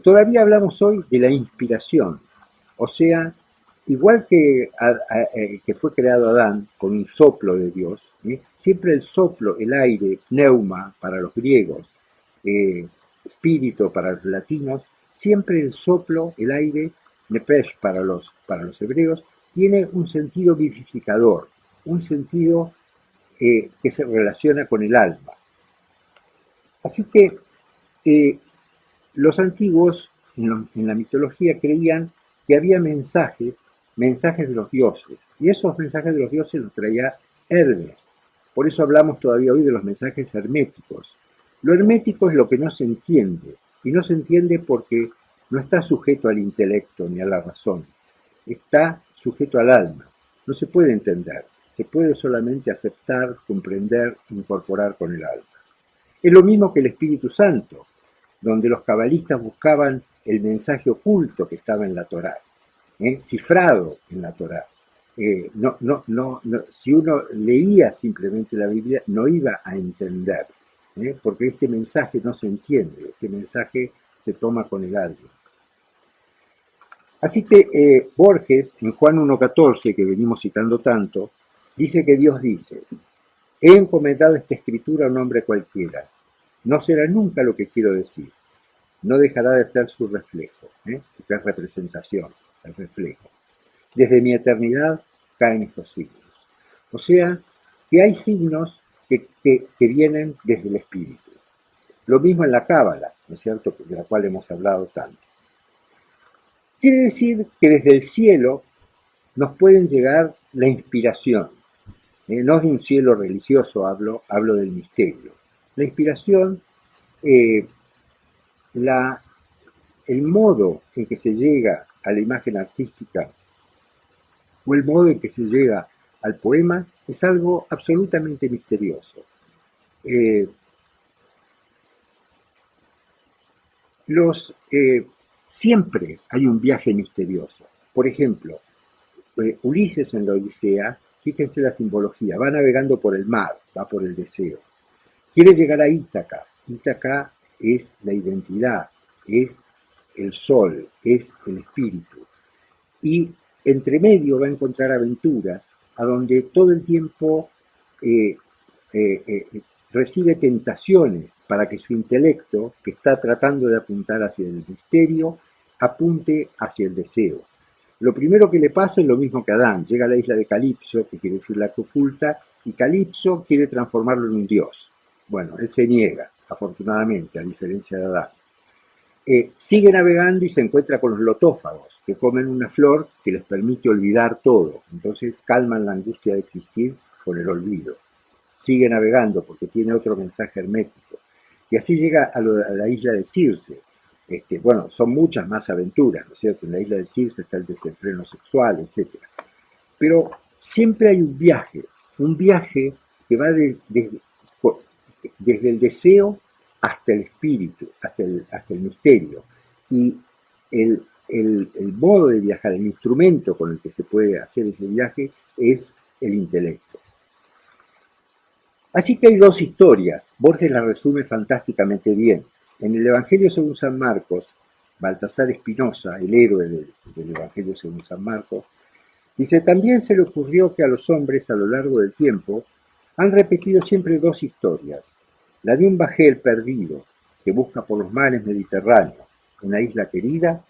todavía hablamos hoy de la inspiración, o sea, igual que fue creado Adán con un soplo de Dios, siempre el soplo, el aire, pneuma para los griegos, espíritu para los latinos, siempre el soplo, el aire, nepesh para los hebreos, tiene un sentido vivificador, un sentido que se relaciona con el alma. Así que los antiguos en la mitología creían que había mensajes de los dioses, y esos mensajes de los dioses los traía Hermes. Por eso hablamos todavía hoy de los mensajes herméticos. Lo hermético es lo que no se entiende, y no se entiende porque no está sujeto al intelecto ni a la razón, está sujeto al alma. No se puede entender, se puede solamente aceptar, comprender, incorporar con el alma. Es lo mismo que el Espíritu Santo, donde los cabalistas buscaban el mensaje oculto que estaba en la Torá, cifrado en la Torá. Si uno leía simplemente la Biblia, no iba a entender, porque este mensaje no se entiende, este mensaje se toma con el alma. Así que Borges, en Juan 1.14, que venimos citando tanto, dice que Dios dice: he encomendado esta escritura a un hombre cualquiera, no será nunca lo que quiero decir, no dejará de ser su reflejo, que es representación, el reflejo. Desde mi eternidad caen estos signos. O sea, que hay signos que vienen desde el espíritu. Lo mismo en la Cábala, ¿no es cierto?, de la cual hemos hablado tanto. Quiere decir que desde el cielo nos pueden llegar la inspiración. No de un cielo religioso hablo del misterio. La inspiración, el modo en que se llega a la imagen artística o el modo en que se llega al poema es algo absolutamente misterioso. Siempre hay un viaje misterioso. Por ejemplo, Ulises en la Odisea, fíjense la simbología, va navegando por el mar, va por el deseo. Quiere llegar a Ítaca. Ítaca es la identidad, es el sol, es el espíritu. Y entre medio va a encontrar aventuras a donde todo el tiempo recibe tentaciones para que su intelecto, que está tratando de apuntar hacia el misterio, apunte hacia el deseo. Lo primero que le pasa es lo mismo que a Adán. Llega a la isla de Calipso, que quiere decir la que oculta, y Calipso quiere transformarlo en un dios. Bueno, él se niega, afortunadamente, a diferencia de Adán. Sigue navegando y se encuentra con los lotófagos, que comen una flor que les permite olvidar todo. Entonces calman la angustia de existir con el olvido. Sigue navegando porque tiene otro mensaje hermético. Y así llega a la isla de Circe. Bueno, son muchas más aventuras, ¿no es cierto? En la isla de Circe está el desenfreno sexual, etc. Pero siempre hay un viaje que va desde el deseo hasta el espíritu, hasta el misterio. Y el modo de viajar, el instrumento con el que se puede hacer ese viaje es el intelecto. Así que hay dos historias. Borges las resume fantásticamente bien. En el Evangelio según San Marcos, Baltasar Espinosa, el héroe del Evangelio según San Marcos, dice: también se le ocurrió que a los hombres a lo largo del tiempo han repetido siempre dos historias, la de un bajel perdido que busca por los mares mediterráneos una isla querida,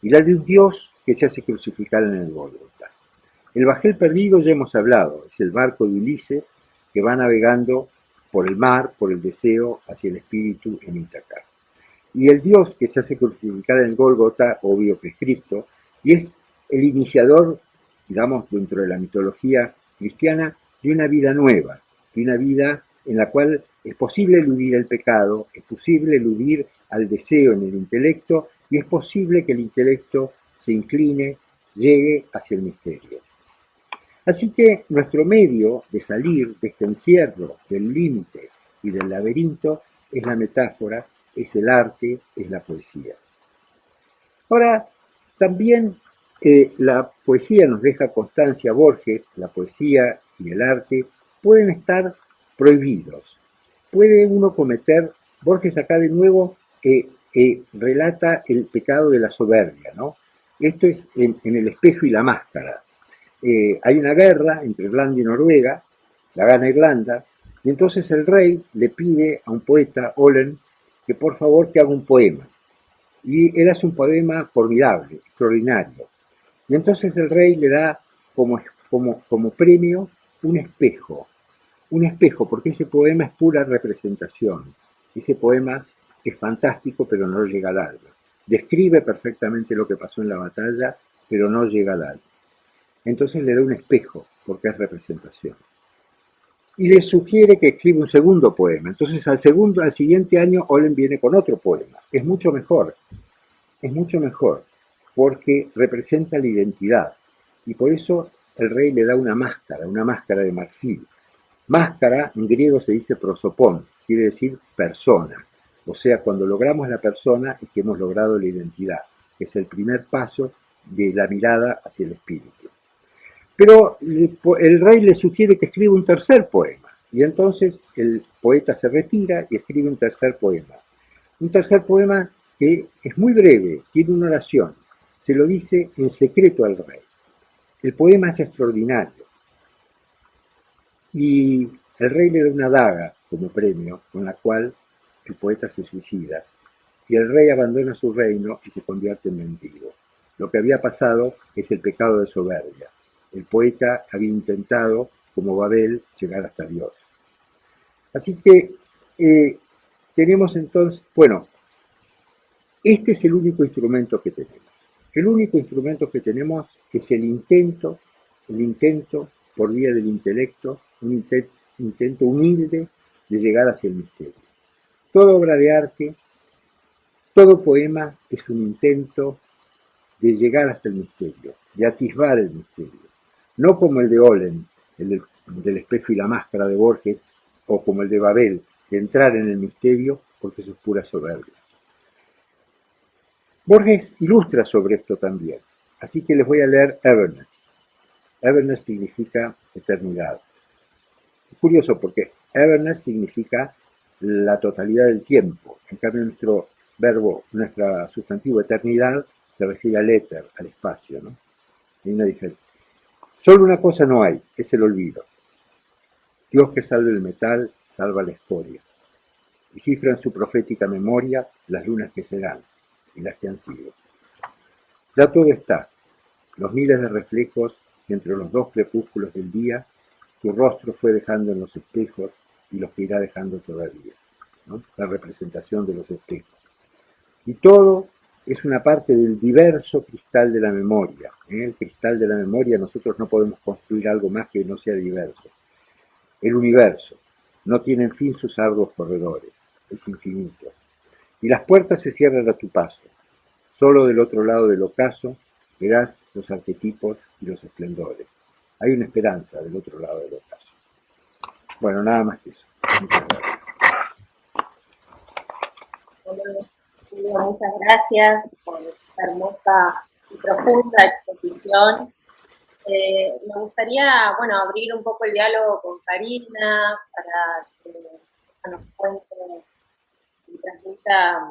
y la de un Dios que se hace crucificar en el Gólgota. El bajel perdido ya hemos hablado, es el barco de Ulises que va navegando por el mar, por el deseo, hacia el espíritu en Ítaca. Y el Dios que se hace crucificar en el Gólgota, obvio que es Cristo, y es el iniciador, digamos, dentro de la mitología cristiana, de una vida nueva, de una vida en la cual es posible eludir el pecado, es posible eludir al deseo en el intelecto, y es posible que el intelecto se incline, llegue hacia el misterio. Así que nuestro medio de salir de este encierro, del límite y del laberinto, es la metáfora, es el arte, es la poesía. Ahora, también la poesía nos deja constancia. Borges, la poesía y el arte pueden estar prohibidos. Puede uno cometer, Borges acá de nuevo relata el pecado de la soberbia, ¿no? Esto es en El espejo y la máscara. Hay una guerra entre Irlanda y Noruega, la gana Irlanda, y entonces el rey le pide a un poeta, Olen, que por favor que haga un poema. Y él hace un poema formidable, extraordinario. Y entonces el rey le da como premio un espejo, porque ese poema es pura representación. Ese poema es fantástico, pero no llega al alma. Describe perfectamente lo que pasó en la batalla, pero no llega al alma. Entonces le da un espejo, porque es representación. Y le sugiere que escriba un segundo poema. Entonces al siguiente año, Olen viene con otro poema. Es mucho mejor, porque representa la identidad. Y por eso el rey le da una máscara de marfil. Máscara, en griego se dice prosopón, quiere decir persona. O sea, cuando logramos la persona es que hemos logrado la identidad, que es el primer paso de la mirada hacia el espíritu. Pero el rey le sugiere que escriba un tercer poema, y entonces el poeta se retira y escribe un tercer poema. Un tercer poema que es muy breve, tiene una oración, se lo dice en secreto al rey. El poema es extraordinario, y el rey le da una daga como premio, con la cual el poeta se suicida, y el rey abandona su reino y se convierte en mendigo. Lo que había pasado es el pecado de soberbia. El poeta había intentado, como Babel, llegar hasta Dios. Así que tenemos entonces, bueno, este es el único instrumento que tenemos. El único instrumento que tenemos es el intento por vía del intelecto, un intento humilde de llegar hacia el misterio. Toda obra de arte, todo poema es un intento de llegar hasta el misterio, de atisbar el misterio. No como el de Olen, el del espejo y la máscara de Borges, o como el de Babel, de entrar en el misterio porque eso es pura soberbia. Borges ilustra sobre esto también, así que les voy a leer Everness. Everness significa eternidad. Es curioso porque Everness significa la totalidad del tiempo. En cambio, nuestro sustantivo eternidad se refiere al éter, al espacio, ¿no? Hay una diferencia. Solo una cosa no hay, es el olvido. Dios que salve el metal, salva la escoria. Y cifra en su profética memoria las lunas que serán y las que han sido. Ya todo está. los miles de reflejos entre los dos crepúsculos del día, tu rostro fue dejando en los espejos y los que irá dejando todavía, ¿no? La representación de los espejos. Y todo es una parte del diverso cristal de la memoria. En el cristal de la memoria nosotros no podemos construir algo más que no sea diverso. El universo no tiene en fin sus arduos corredores, es infinito. Y las puertas se cierran a tu paso. Solo del otro lado del ocaso verás los arquetipos y los esplendores. Hay una esperanza del otro lado del ocaso. Bueno, nada más que eso. Muchas gracias. Muchas gracias por esta hermosa y profunda exposición. Me gustaría, bueno, abrir un poco el diálogo con Karina para que nos cuente y transmita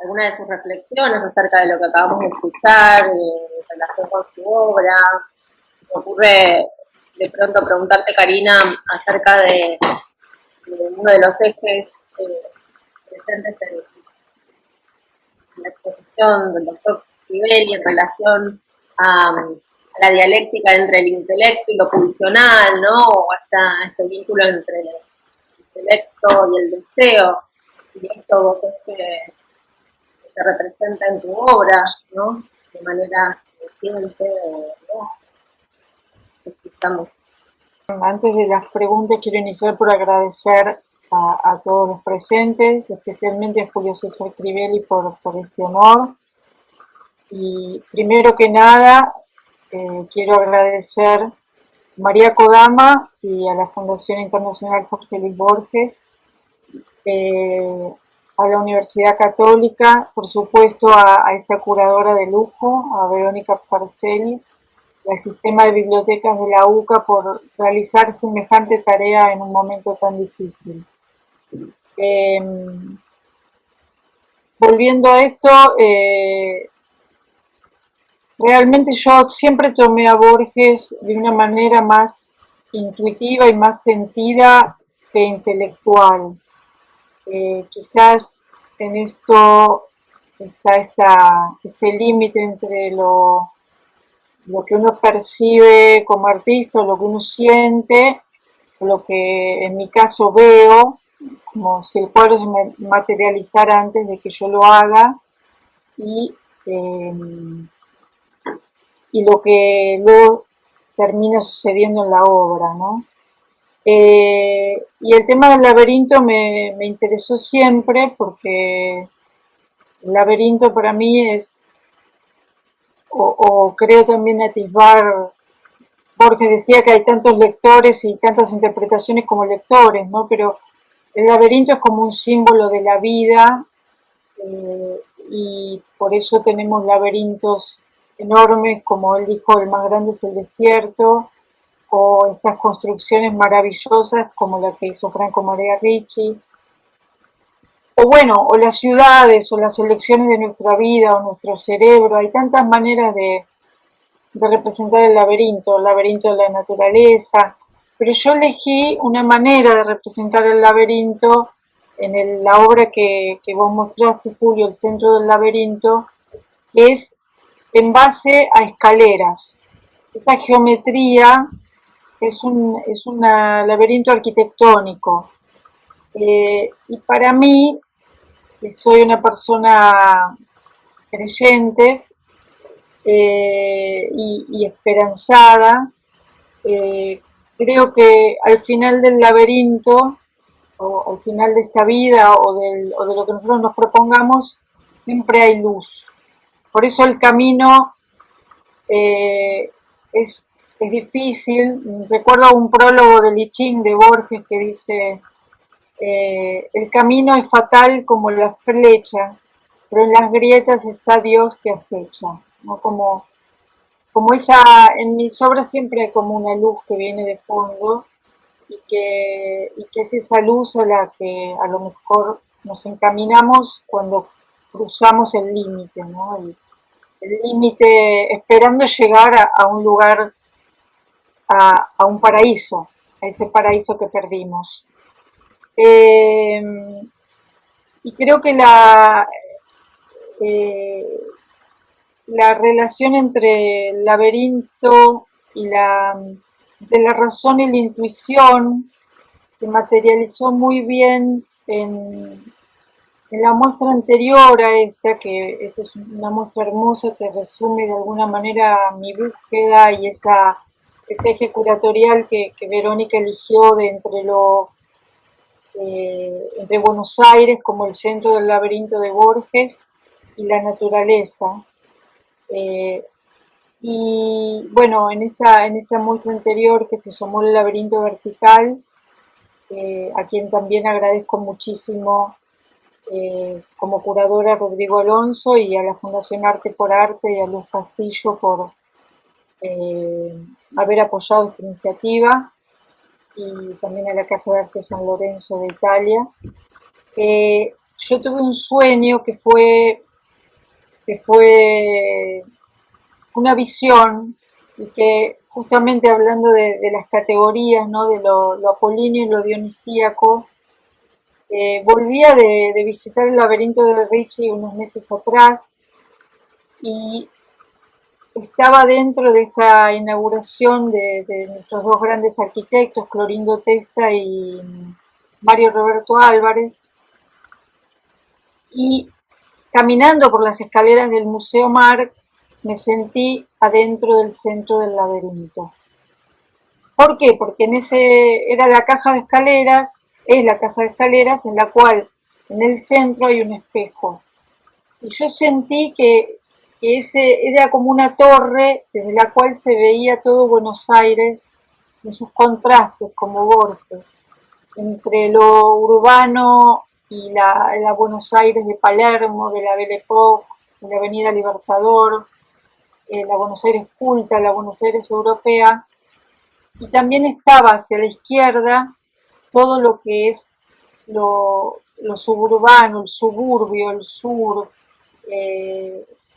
algunas de sus reflexiones acerca de lo que acabamos de escuchar en relación con su obra. Me ocurre de pronto preguntarte, Karina, acerca de uno de los ejes presentes en la exposición del doctor Crivelli en relación a la dialéctica entre el intelecto y lo pulsional, ¿no? O hasta este vínculo entre el intelecto y el deseo. Y esto vos ves que se representa en tu obra, ¿no? De manera consciente o no. Escuchamos. Antes de las preguntas, quiero iniciar por agradecer a todos los presentes, especialmente a Julio César Crivelli por este honor. Y primero que nada, quiero agradecer a María Kodama y a la Fundación Internacional Jorge Luis Borges, a la Universidad Católica, por supuesto a esta curadora de lujo, a Verónica Parcelli, al sistema de bibliotecas de la UCA por realizar semejante tarea en un momento tan difícil. Volviendo a esto, realmente yo siempre tomé a Borges de una manera más intuitiva y más sentida que intelectual. Quizás en esto está este límite entre lo que uno percibe como artista, lo que uno siente, lo que en mi caso veo, como si el cuadro se materializara antes de que yo lo haga, y lo que luego termina sucediendo en la obra, ¿no? Y el tema del laberinto me interesó siempre porque el laberinto para mí es, o creo también atisbar, Borges decía que hay tantos lectores y tantas interpretaciones como lectores, ¿no? Pero el laberinto es como un símbolo de la vida, y por eso tenemos laberintos enormes, como él dijo, el más grande es el desierto, o estas construcciones maravillosas como la que hizo Franco Maria Ricci, o bueno, o las ciudades, o las elecciones de nuestra vida, o nuestro cerebro. Hay tantas maneras de representar el laberinto de la naturaleza, pero yo elegí una manera de representar el laberinto en la obra que vos mostraste, Julio, el centro del laberinto, que es en base a escaleras. Esa geometría es un laberinto arquitectónico, y para mí, que soy una persona creyente, y esperanzada, creo que al final del laberinto, o al final de esta vida, o de lo que nosotros nos propongamos, siempre hay luz. Por eso el camino es difícil. Recuerdo un prólogo de I Ching de Borges que dice: el camino es fatal como la flecha, pero en las grietas está Dios que acecha, ¿no? Como en mis obras siempre hay como una luz que viene de fondo, y que es esa luz a la que a lo mejor nos encaminamos cuando cruzamos el límite, ¿no? El límite esperando llegar a un lugar, a un paraíso, a ese paraíso que perdimos. Y creo que la relación entre el laberinto y de la razón y la intuición se materializó muy bien en la muestra anterior a esta es una muestra hermosa que resume de alguna manera mi búsqueda y ese eje curatorial que Verónica eligió de entre Buenos Aires como el centro del laberinto de Borges y la naturaleza. Eh, y bueno, en esta muestra anterior que se llamó el laberinto vertical, a quien también agradezco muchísimo como curadora a Rodrigo Alonso y a la Fundación Arte por Arte y a Luz Castillo por haber apoyado esta iniciativa y también a la Casa de Arte San Lorenzo de Italia. Yo tuve un sueño que fue una visión y que justamente hablando de las categorías, ¿no? De lo apolíneo y lo dionisíaco, volvía de visitar el laberinto de Ricci unos meses atrás y estaba dentro de esta inauguración de nuestros dos grandes arquitectos, Clorindo Testa y Mario Roberto Álvarez, y caminando por las escaleras del Museo Marc me sentí adentro del centro del laberinto. ¿Por qué? Porque era la caja de escaleras, es la caja de escaleras en la cual en el centro hay un espejo. Y yo sentí que ese era como una torre desde la cual se veía todo Buenos Aires en sus contrastes, como Borges, entre lo urbano y la Buenos Aires de Palermo, de la Belle Époque, de la Avenida Libertador, la Buenos Aires culta, la Buenos Aires europea, y también estaba hacia la izquierda todo lo que es lo suburbano, el suburbio, el sur,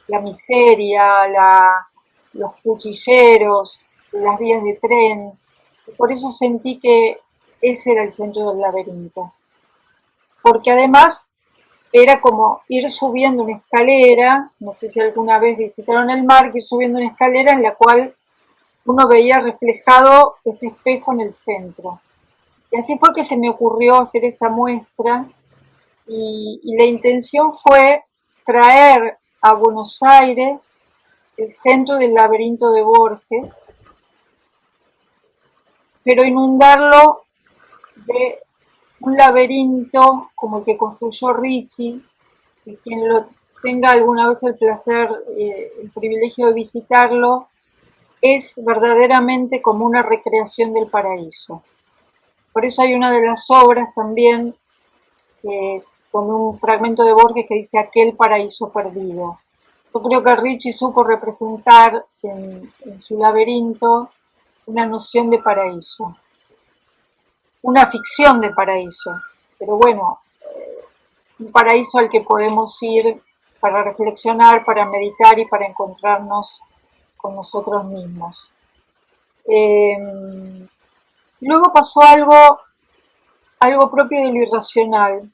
la miseria, los cuchilleros, las vías de tren. Y por eso sentí que ese era el centro del laberinto. Porque además era como ir subiendo una escalera, no sé si alguna vez visitaron el mar, ir subiendo una escalera en la cual uno veía reflejado ese espejo en el centro. Y así fue que se me ocurrió hacer esta muestra y la intención fue traer a Buenos Aires el centro del laberinto de Borges, pero inundarlo de un laberinto como el que construyó Ricci, y quien lo tenga alguna vez el placer, el privilegio de visitarlo, es verdaderamente como una recreación del paraíso. Por eso hay una de las obras también con un fragmento de Borges que dice aquel paraíso perdido. Yo creo que Ricci supo representar en su laberinto una noción de paraíso, una ficción de paraíso, pero bueno, un paraíso al que podemos ir para reflexionar, para meditar y para encontrarnos con nosotros mismos. Luego pasó algo propio de lo irracional.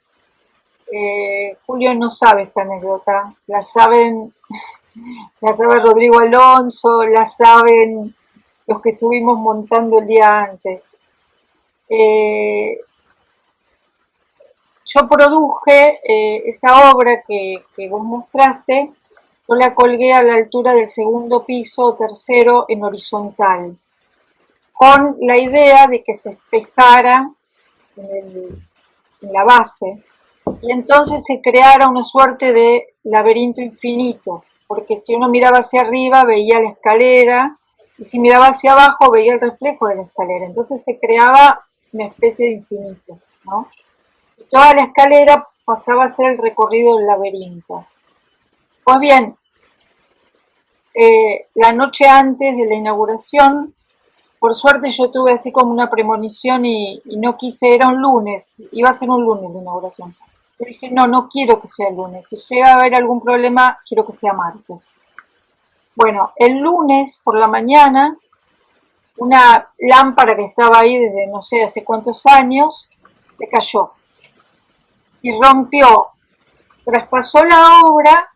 Julio no sabe esta anécdota, la sabe Rodrigo Alonso, la saben los que estuvimos montando el día antes. Yo produje esa obra que vos mostraste, yo la colgué a la altura del segundo piso o tercero en horizontal, con la idea de que se espejara en la base y entonces se creara una suerte de laberinto infinito, porque si uno miraba hacia arriba veía la escalera y si miraba hacia abajo veía el reflejo de la escalera, entonces se creaba una especie de infinito, ¿no? Y toda la escalera pasaba a ser el recorrido del laberinto. Pues bien, la noche antes de la inauguración, por suerte yo tuve así como una premonición y no quise, era un lunes, iba a ser un lunes la inauguración. Yo dije, no quiero que sea el lunes, si llega a haber algún problema, quiero que sea martes. Bueno, el lunes por la mañana, una lámpara que estaba ahí desde no sé hace cuántos años, se cayó y rompió, traspasó la obra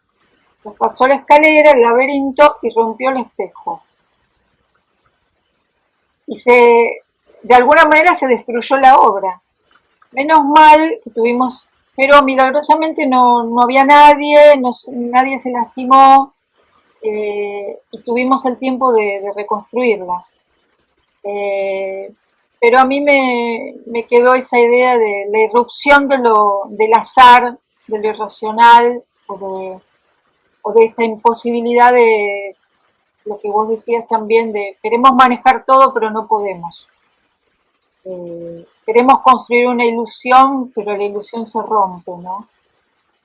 Pasó la escalera, el laberinto y rompió el espejo. Y de alguna manera se destruyó la obra. Menos mal que tuvimos, pero milagrosamente no había nadie, nadie se lastimó, y tuvimos el tiempo de reconstruirla. Eh, pero a mí me quedó esa idea de la irrupción del azar, de lo irracional, o de esta imposibilidad de lo que vos decías también, de queremos manejar todo pero no podemos. Queremos construir una ilusión, pero la ilusión se rompe, ¿no?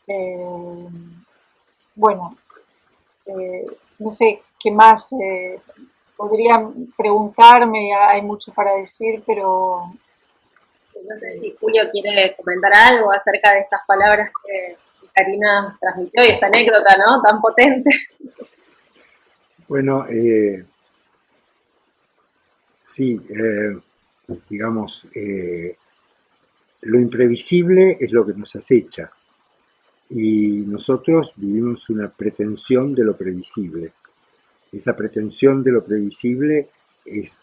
Eh, bueno, no sé qué más podrían preguntarme, hay mucho para decir, pero No sé si Julio quiere comentar algo acerca de estas palabras que Karina transmitió y esta anécdota, ¿no? Tan potente. Bueno, sí, digamos, lo imprevisible es lo que nos acecha y nosotros vivimos una pretensión de lo previsible. Esa pretensión de lo previsible es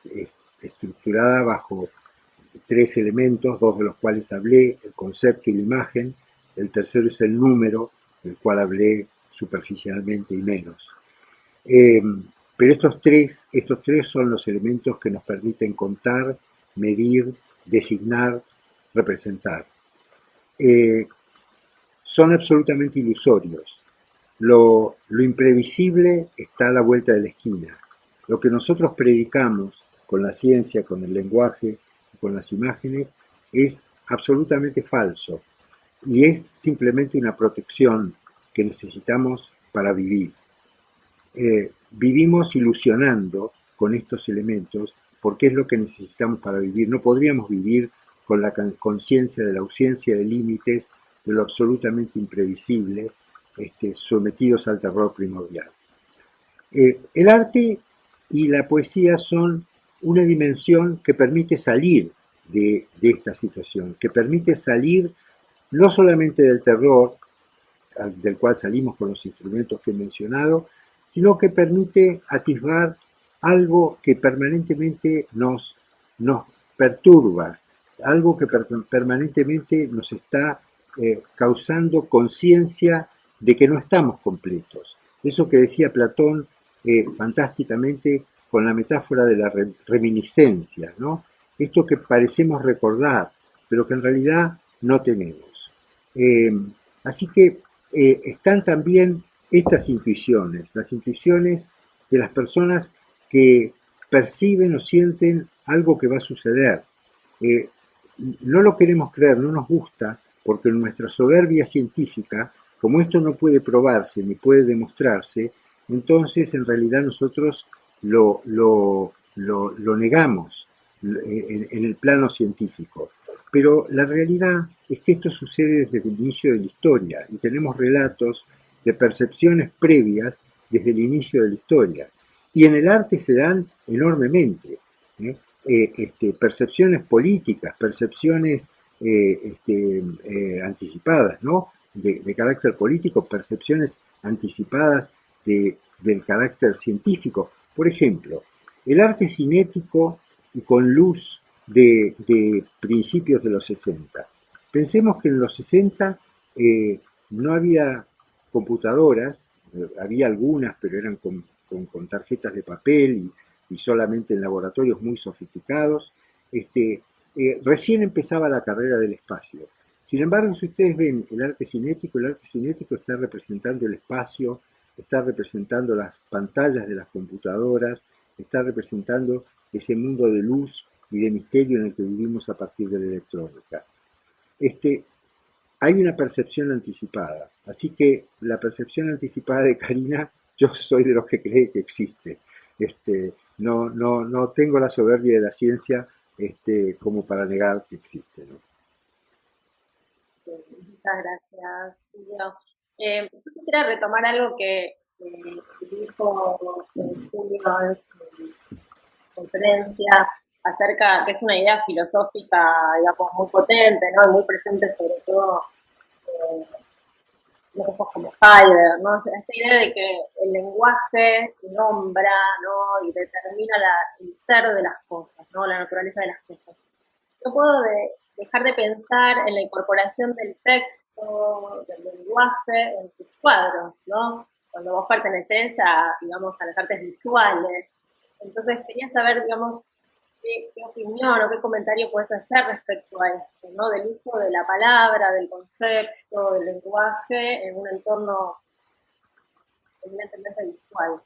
estructurada bajo tres elementos, dos de los cuales hablé, el concepto y la imagen. El tercero es el número, del cual hablé superficialmente y menos. Pero estos tres son los elementos que nos permiten contar, medir, designar, representar. Eh, Son absolutamente ilusorios. Lo imprevisible está a la vuelta de la esquina. Lo que nosotros predicamos con la ciencia, con el lenguaje, con las imágenes, es absolutamente falso y es simplemente una protección que necesitamos para vivir. Vivimos ilusionando con estos elementos porque es lo que necesitamos para vivir. No podríamos vivir con la conciencia de la ausencia de límites, de lo absolutamente imprevisible, sometidos al terror primordial. El arte y la poesía son una dimensión que permite salir de esta situación, que permite salir no solamente del terror, del cual salimos con los instrumentos que he mencionado, sino que permite atisbar algo que permanentemente nos perturba, algo que permanentemente nos está causando conciencia de que no estamos completos. Eso que decía Platón fantásticamente con la metáfora de la reminiscencia, ¿no? Esto que parecemos recordar, pero que en realidad no tenemos. Así que están también estas intuiciones, las intuiciones de las personas que perciben o sienten algo que va a suceder. Eh, no lo queremos creer, no nos gusta, porque en nuestra soberbia científica, como esto no puede probarse ni puede demostrarse, entonces en realidad nosotros lo negamos en el plano científico. Pero la realidad es que esto sucede desde el inicio de la historia y tenemos relatos de percepciones previas desde el inicio de la historia. Y en el arte se dan enormemente. ¿eh? Percepciones políticas, percepciones anticipadas, ¿no? De carácter político, percepciones anticipadas del carácter científico. Por ejemplo, el arte cinético y con luz de principios de los 60. Pensemos que en los 60 no había computadoras, había algunas, pero eran con tarjetas de papel y solamente en laboratorios muy sofisticados. Recién empezaba la carrera del espacio. Sin embargo, si ustedes ven el arte cinético está representando el espacio, está representando las pantallas de las computadoras, está representando ese mundo de luz y de misterio en el que vivimos a partir de la electrónica. Hay una percepción anticipada, así que la percepción anticipada de Karina, yo soy de los que cree que existe. No tengo la soberbia de la ciencia como para negar que existe, ¿no? Muchas gracias, Julio. Yo quisiera retomar algo que dijo Julio en su conferencia acerca, que es una idea filosófica, digamos, muy potente, ¿no? Y muy presente sobre todo filósofos como Heidegger, ¿no? O sea, esta idea de que el lenguaje nombra, ¿no? Y determina el ser de las cosas, ¿no? La naturaleza de las cosas. No puedo dejar de pensar en la incorporación del texto, del lenguaje en tus cuadros, ¿no? Cuando vos perteneces a, digamos, a las artes visuales. Entonces quería saber, digamos, qué opinión o qué comentario puedes hacer respecto a esto, ¿no? Del uso de la palabra, del concepto, del lenguaje en un entorno evidentemente visual.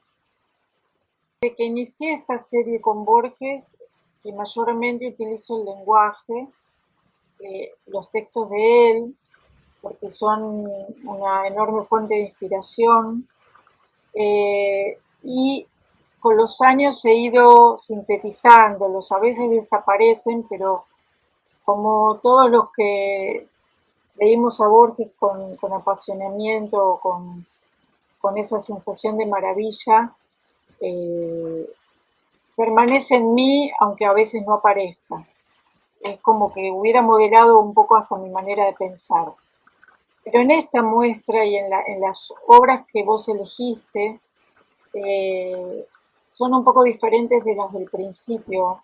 Desde que inicié esta serie con Borges, que mayormente utilizo el lenguaje, los textos de él, porque son una enorme fuente de inspiración, y con los años he ido sintetizándolos, a veces desaparecen, pero como todos los que leímos a Borges con apasionamiento, con esa sensación de maravilla, eh, permanece en mí, aunque a veces no aparezca. Es como que hubiera modelado un poco hasta mi manera de pensar. Pero en esta muestra y en las obras que vos elegiste, eh, son un poco diferentes de las del principio.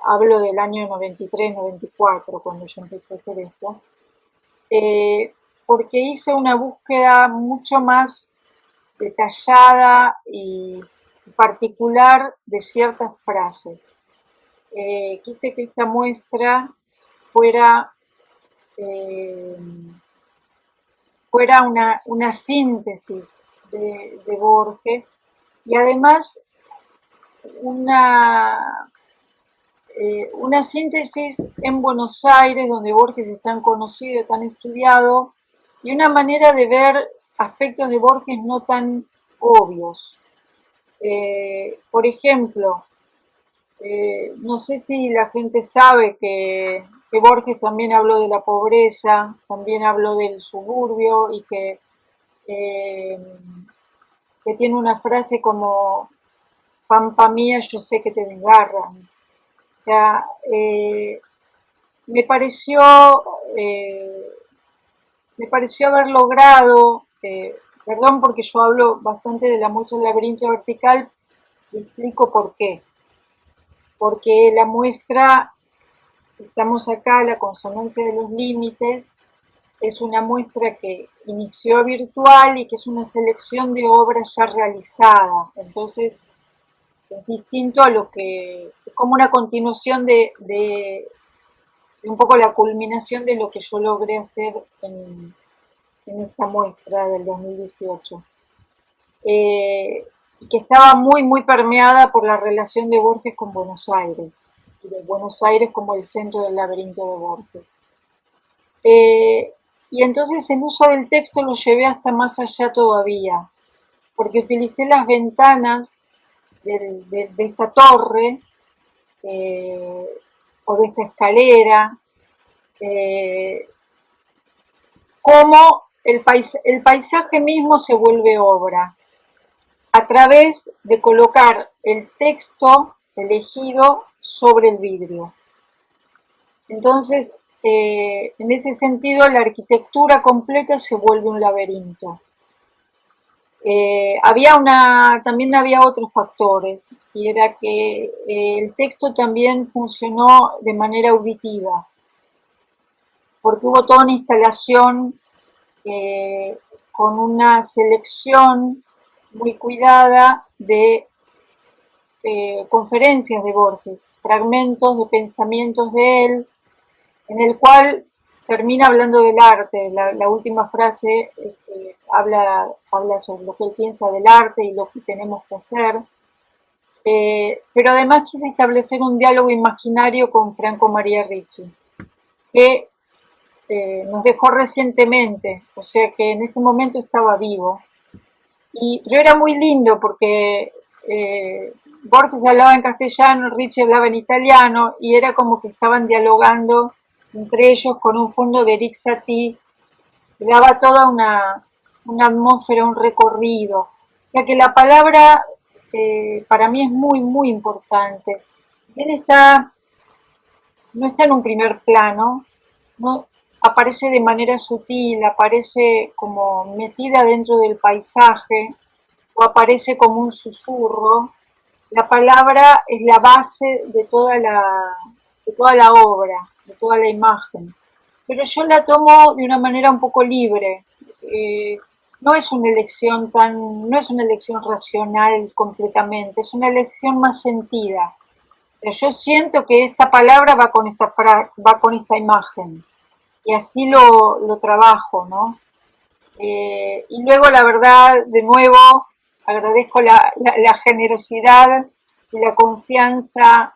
Hablo del año 93-94, cuando yo empecé a hacer esto, porque hice una búsqueda mucho más detallada y particular de ciertas frases. Quise que esta muestra fuera, eh, fuera una síntesis de Borges y además una, una síntesis en Buenos Aires, donde Borges es tan conocido, tan estudiado, y una manera de ver aspectos de Borges no tan obvios. Por ejemplo, no sé si la gente sabe que Borges también habló de la pobreza, también habló del suburbio y eh, que tiene una frase como pampa mía, yo sé que te desgarran. O sea, me pareció, eh, me pareció haber logrado, perdón porque yo hablo bastante de la muestra del laberinto vertical y explico por qué. Porque la muestra, estamos acá, la consonancia de los límites, es una muestra que inició virtual y que es una selección de obras ya realizadas. Entonces, es distinto a lo que, es como una continuación de un poco la culminación de lo que yo logré hacer en esta muestra del 2018. Y que estaba muy, muy permeada por la relación de Borges con Buenos Aires, y de Buenos Aires como el centro del laberinto de Borges. Y entonces el uso del texto lo llevé hasta más allá todavía, porque utilicé las ventanas de esta torre o de esta escalera, como el paisaje mismo se vuelve obra, a través de colocar el texto elegido sobre el vidrio. Entonces, en ese sentido, la arquitectura completa se vuelve un laberinto. También había otros factores, y era que el texto también funcionó de manera auditiva, porque hubo toda una instalación con una selección muy cuidada de conferencias de Borges, fragmentos de pensamientos de él, en el cual termina hablando del arte. La última frase habla sobre lo que él piensa del arte y lo que tenemos que hacer. Pero además quise establecer un diálogo imaginario con Franco María Ricci, que nos dejó recientemente, o sea que en ese momento estaba vivo. Pero era muy lindo porque Borges hablaba en castellano, Ricci hablaba en italiano, y era como que estaban dialogando entre ellos con un fondo de Eric Satie, que daba toda una atmósfera, un recorrido. O sea que la palabra para mí es muy, muy importante. Él no está en un primer plano, no, aparece de manera sutil, aparece como metida dentro del paisaje o aparece como un susurro. La palabra es la base de toda la obra, de toda la imagen. Pero yo la tomo de una manera un poco libre. Eh, no es una elección no es una elección racional completamente, es una elección más sentida. Yo siento que esta palabra va con esta imagen y así lo trabajo, ¿no? Y luego, la verdad, de nuevo, agradezco la generosidad y la confianza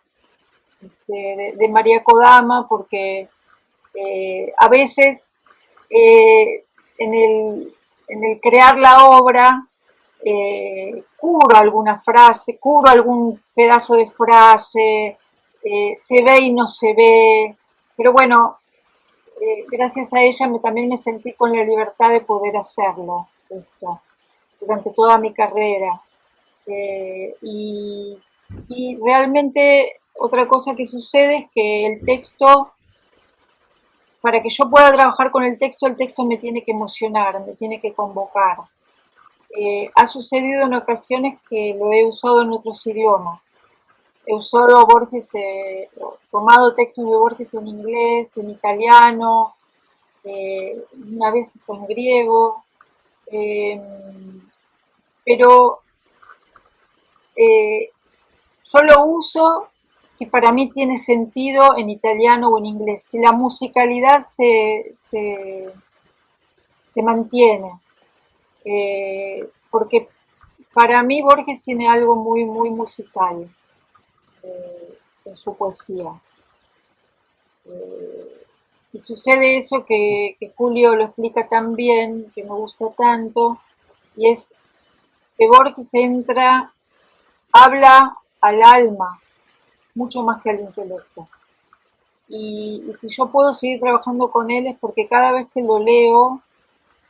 de María Kodama, porque a veces en en el crear la obra cubro alguna frase, cubro algún pedazo de frase, se ve y no se ve, pero bueno, gracias a ella también me sentí con la libertad de poder hacerlo esto, durante toda mi carrera. Eh, y, y realmente otra cosa que sucede es que el texto, para que yo pueda trabajar con el texto me tiene que emocionar, me tiene que convocar. Ha sucedido en ocasiones que lo he usado en otros idiomas. He usado Borges, tomado textos de Borges en inglés, en italiano, una vez en griego, eh, pero eh, yo lo uso si para mí tiene sentido en italiano o en inglés, si la musicalidad se mantiene, porque para mí Borges tiene algo muy musical en su poesía. Y sucede eso que Julio lo explica tan bien, que me gusta tanto, y es que Borges habla al alma, mucho más que al intelecto. Y si yo puedo seguir trabajando con él es porque cada vez que lo leo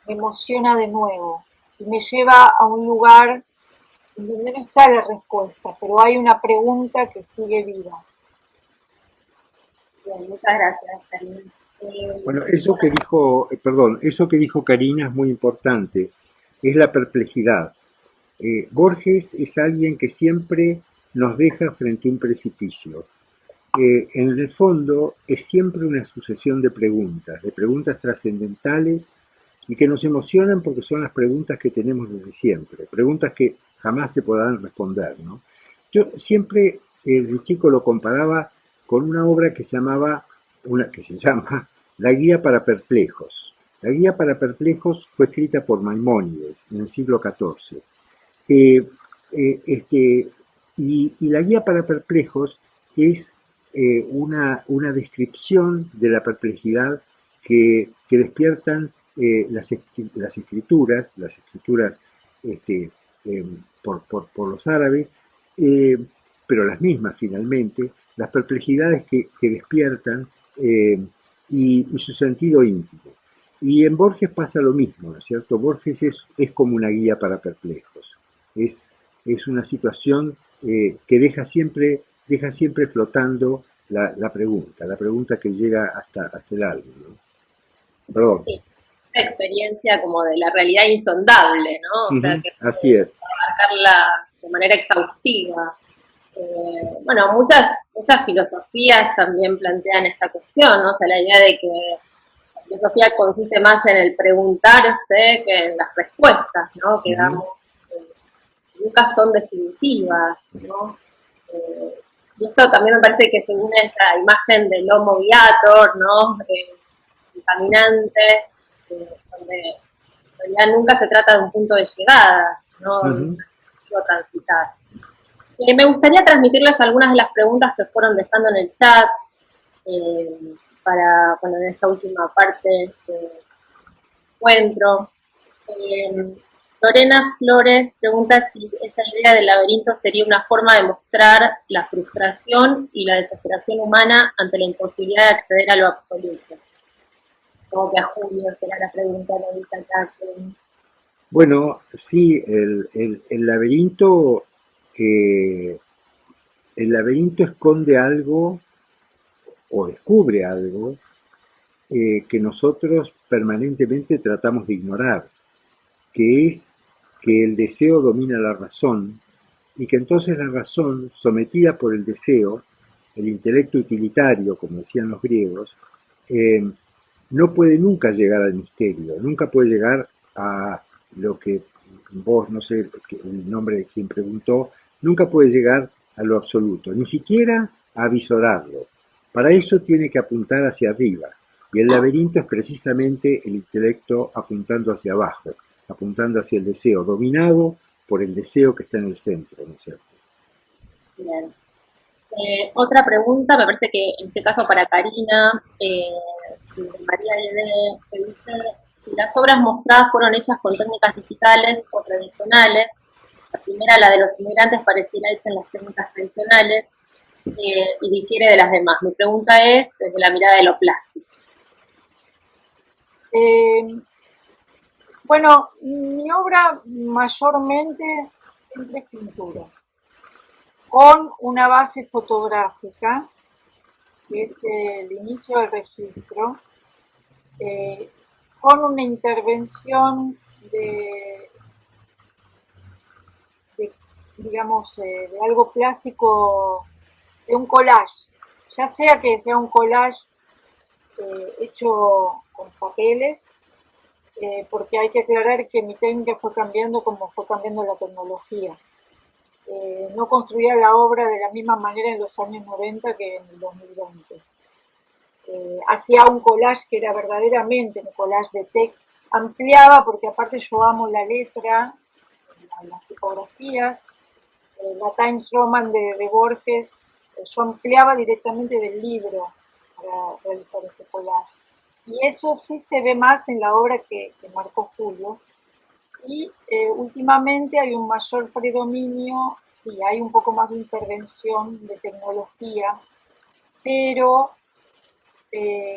me emociona de nuevo y me lleva a un lugar donde no está la respuesta, pero hay una pregunta que sigue viva. Bien, muchas gracias, Karina. Bueno, eso que dijo, perdón, eso que dijo Karina es muy importante, es la perplejidad. Borges es alguien que siempre nos deja frente a un precipicio. En el fondo es siempre una sucesión de preguntas trascendentales y que nos emocionan porque son las preguntas que tenemos desde siempre, preguntas que jamás se podrán responder, ¿no? Yo siempre de chico lo comparaba con una obra que se llama La Guía para Perplejos. La Guía para Perplejos fue escrita por Maimónides en el siglo XIV. Eh, este, y la Guía para Perplejos es una descripción de la perplejidad que despiertan las escrituras este, por los árabes, eh, pero las mismas finalmente, las perplejidades que despiertan y su sentido íntimo. Y en Borges pasa lo mismo, ¿no es cierto? Borges es como una guía para perplejos. Es, es una situación que deja siempre flotando la pregunta que llega hasta el alma, ¿no? Perdón. Sí, una experiencia como de la realidad insondable, ¿no? O sea, que Así es. abarcarla de manera exhaustiva. Bueno, muchas filosofías también plantean esta cuestión, ¿no? O sea, la idea de que la filosofía consiste más en el preguntarse que en las respuestas, ¿no? Que damos, nunca son definitivas, ¿no? Y esto también me parece que se une a esa imagen del homo viator, ¿no? El caminante, donde en realidad nunca se trata de un punto de llegada, ¿no? De transitar. Me gustaría transmitirles algunas de las preguntas que fueron dejando en el chat para, bueno, en esta última parte de este encuentro. Lorena Flores pregunta si esa idea del laberinto sería una forma de mostrar la frustración y la desesperación humana ante la imposibilidad de acceder a lo absoluto. Como que a Julio será la pregunta ahorita acá. Bueno, sí, el laberinto esconde algo o descubre algo que nosotros permanentemente tratamos de ignorar, que es que el deseo domina la razón y que entonces la razón, sometida por el deseo, el intelecto utilitario, como decían los griegos, no puede nunca llegar al misterio, nunca puede llegar a lo que vos, no sé el nombre de quien preguntó, nunca puede llegar a lo absoluto, ni siquiera a visorarlo. Para eso tiene que apuntar hacia arriba. Y el laberinto es precisamente el intelecto apuntando hacia abajo, apuntando hacia el deseo, dominado por el deseo que está en el centro, ¿no es cierto? Bien. Otra pregunta, me parece que en este caso para Karina, de María Ede, que dice si las obras mostradas fueron hechas con técnicas digitales o tradicionales. La primera, la de los inmigrantes, pareciera hecha en las técnicas tradicionales y difiere de las demás. Mi pregunta es desde la mirada de lo plástico. Bueno, mi obra mayormente siempre es pintura, con una base fotográfica, que es el inicio del registro, con una intervención de, digamos, de algo plástico, de un collage, ya sea que sea un collage hecho con papeles, porque hay que aclarar que mi técnica fue cambiando como fue cambiando la tecnología. No construía la obra de la misma manera en los años 90 que en el 2020. Hacía un collage que era verdaderamente un collage de texto, ampliaba, porque aparte yo amo la letra, las tipografías, la Times Roman de Borges, yo ampliaba directamente del libro para realizar ese collage. Y eso sí se ve más en la obra que marcó Julio. Y últimamente hay un mayor predominio, sí, hay un poco más de intervención de tecnología, pero en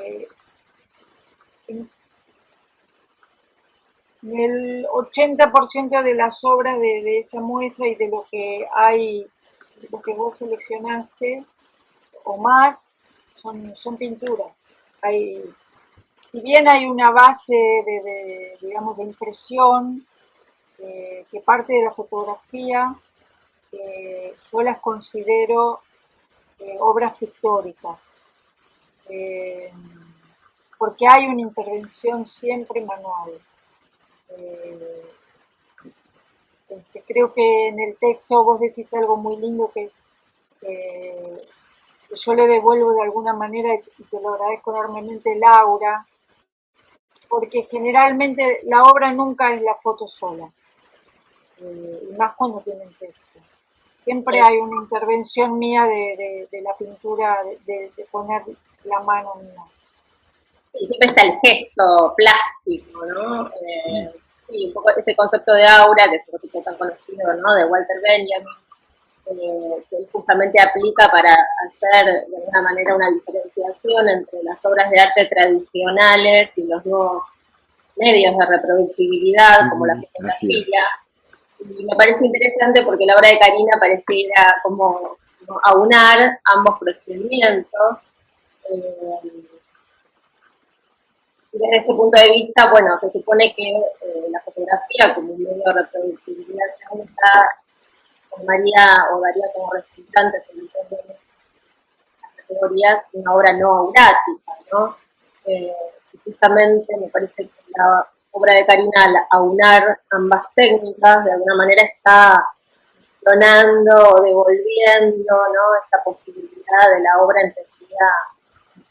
el 80% de las obras de esa muestra y de lo que hay, lo que vos seleccionaste, o más, son pinturas. Hay, si bien hay una base digamos, de impresión, que parte de la fotografía, yo las considero obras pictóricas, eh, porque hay una intervención siempre manual. Creo que en el texto vos decís algo muy lindo que yo le devuelvo de alguna manera y te lo agradezco enormemente, Laura, porque generalmente la obra nunca es la foto sola, y más cuando tienen texto. Siempre hay una intervención mía de la pintura, de poner la mano mía. Sí, siempre está el gesto plástico, ¿no? Sí, un poco ese concepto de aura, que es un concepto tan conocido, ¿no? De Walter Benjamin, que él justamente aplica para hacer de alguna manera una diferenciación entre las obras de arte tradicionales y los nuevos medios de reproducibilidad, como la fotografía. Y me parece interesante porque la obra de Karina pareciera como aunar ambos procedimientos. Desde ese punto de vista, bueno, se supone que la fotografía como un medio de reproducibilidad está formaría o daría como resultante en las categorías una obra no aurática, ¿no? Justamente me parece que la obra de Karina, al aunar ambas técnicas, de alguna manera está sonando o devolviendo, ¿no? Esta posibilidad de la obra entendida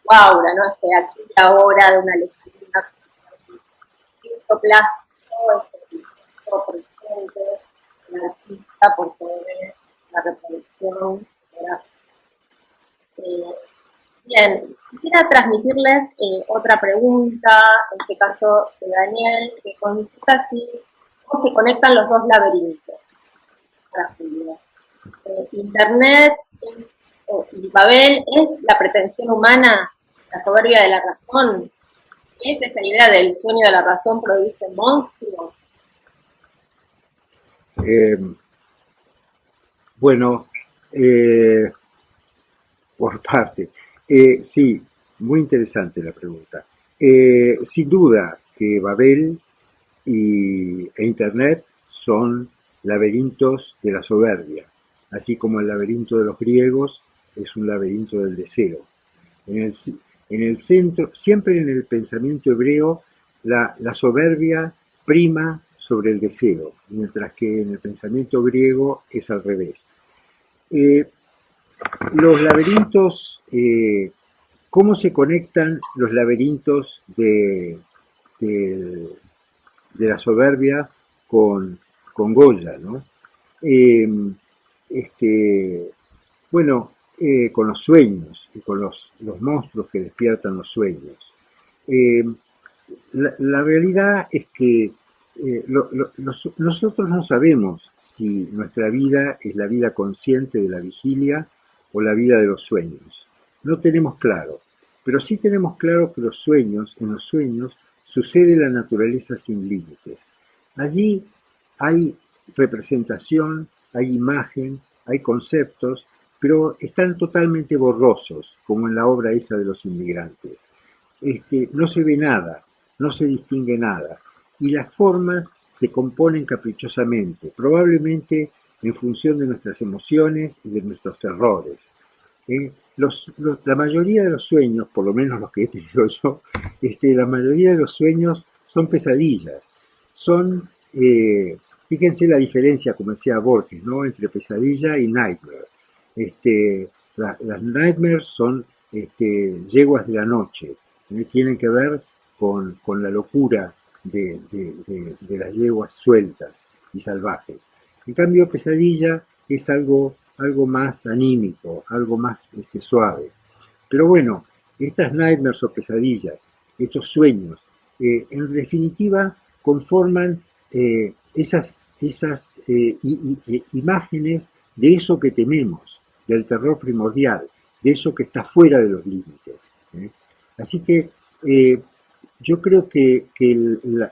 su aura, ¿no? Este aquí y ahora de una lectura plástico, presente, el artista por poder la reproducción gráfica. Bien, quisiera transmitirles otra pregunta, en este caso de Daniel, que consiste así, ¿cómo se conectan los dos laberintos? Internet y Babel es la pretensión humana, la soberbia de la razón. ¿Es esa idea del sueño de la razón produce monstruos? Bueno, por parte. Sí, muy interesante la pregunta. Sin duda que Babel e Internet son laberintos de la soberbia, así como el laberinto de los griegos es un laberinto del deseo. En el, en el centro, siempre en el pensamiento hebreo, la soberbia prima sobre el deseo, mientras que en el pensamiento griego es al revés. Eh, los laberintos, ¿cómo se conectan los laberintos de, de la soberbia con Goya, ¿no? Eh, este, bueno, con los sueños y con los monstruos que despiertan los sueños. Eh, la realidad es que nosotros no sabemos si nuestra vida es la vida consciente de la vigilia o la vida de los sueños. No tenemos claro, pero sí tenemos claro que en los sueños, sucede la naturaleza sin límites. Allí hay representación, hay imagen, hay conceptos, pero están totalmente borrosos, como en la obra esa de los inmigrantes. No se ve nada, no se distingue nada, y las formas se componen caprichosamente, probablemente en función de nuestras emociones y de nuestros terrores. La mayoría de los sueños, por lo menos los que he tenido yo, la mayoría de los sueños son pesadillas. Son, fíjense la diferencia, como decía Borges, ¿no? Entre pesadilla y nightmare. Las nightmares son yeguas de la noche, tienen que ver con la locura de las yeguas sueltas y salvajes. En cambio, pesadilla es algo más anímico, algo más suave. Pero bueno, estas nightmares o pesadillas, estos sueños, en definitiva conforman imágenes de eso que tememos, del terror primordial, de eso que está fuera de los límites. ¿eh? Así que eh, yo creo que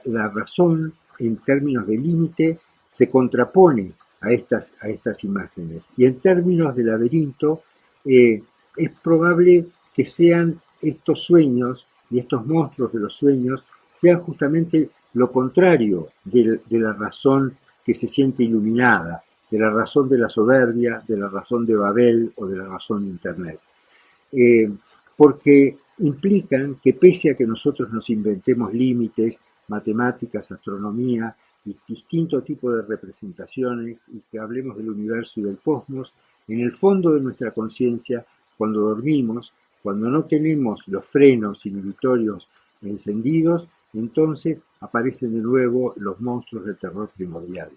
la razón en términos de límite se contrapone a estas imágenes. Y en términos de laberinto, es probable que sean estos sueños y estos monstruos de los sueños sean justamente lo contrario de la razón que se siente iluminada, de la razón de la soberbia, de la razón de Babel o de la razón de Internet. Eh, porque implican que pese a que nosotros nos inventemos límites, matemáticas, astronomía y distintos tipos de representaciones y que hablemos del universo y del cosmos, en el fondo de nuestra conciencia, cuando dormimos, cuando no tenemos los frenos inhibitorios encendidos, entonces aparecen de nuevo los monstruos del terror primordial.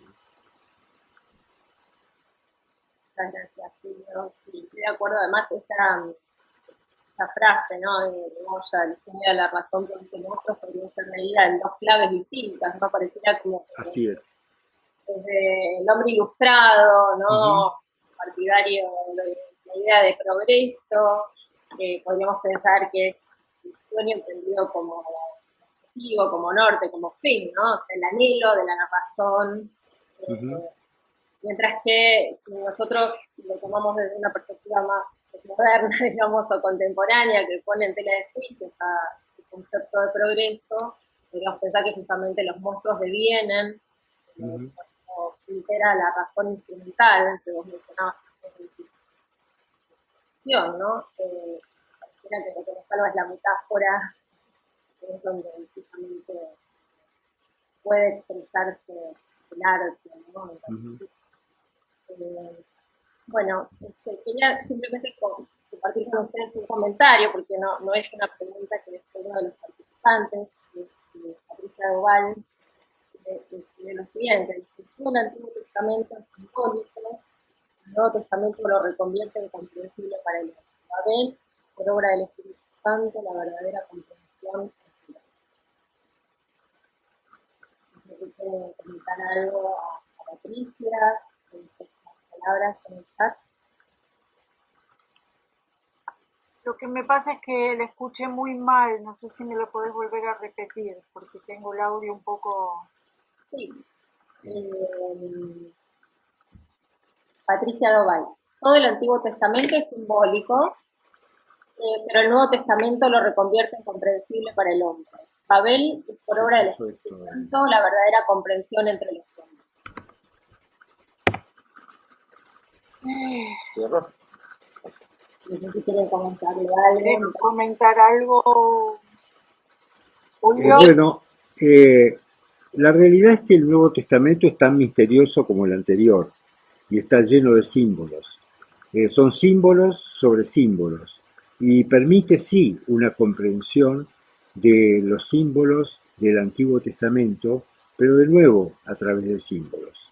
Muchas gracias, Silvio. Sí, estoy de acuerdo. Además, esta frase, ¿no? Moya, el genio de la razón con ese monstruo podría ser medida en dos claves distintas, ¿no? Pareciera como que Así es. desde el hombre ilustrado, ¿no? Partidario de la idea de progreso, podríamos pensar que el sueño entendido como objetivo, como norte, como fin, ¿no? O sea, el anhelo de la razón. Mientras que nosotros lo tomamos desde una perspectiva más moderna, digamos, o contemporánea, que pone en tela de juicio el concepto de progreso, podríamos pensar que justamente los monstruos devienen, cuando supera la razón instrumental, que vos mencionabas, ¿no? Pareciera que lo que nos salva es la metáfora, que es donde justamente puede expresarse el arte, ¿no? Bueno, quería simplemente compartir con ustedes un comentario, porque no es una pregunta que es uno de los participantes, Patricia Doval, de lo siguiente: el Antiguo Testamento es simbólico, el Nuevo Testamento lo reconvierte en comprensible para el hombre. Babel, por obra del Espíritu Santo, la verdadera comprensión. No sé si quieren comentar algo a Patricia, palabras en el chat. Lo que me pasa es que la escuché muy mal, no sé si me lo podés volver a repetir, porque tengo el audio un poco... Sí. Patricia Doval. Todo el Antiguo Testamento es simbólico. pero el Nuevo Testamento lo reconvierte en comprensible para el hombre. Babel es por obra del Espíritu Santo la verdadera comprensión entre los hombres. No sé si quieren comentarle algo. ¿Quieren comentar algo, Julio? Bueno, la realidad es que el Nuevo Testamento es tan misterioso como el anterior y está lleno de símbolos. Son símbolos sobre símbolos y permite sí una comprensión de los símbolos del Antiguo Testamento, pero de nuevo a través de símbolos.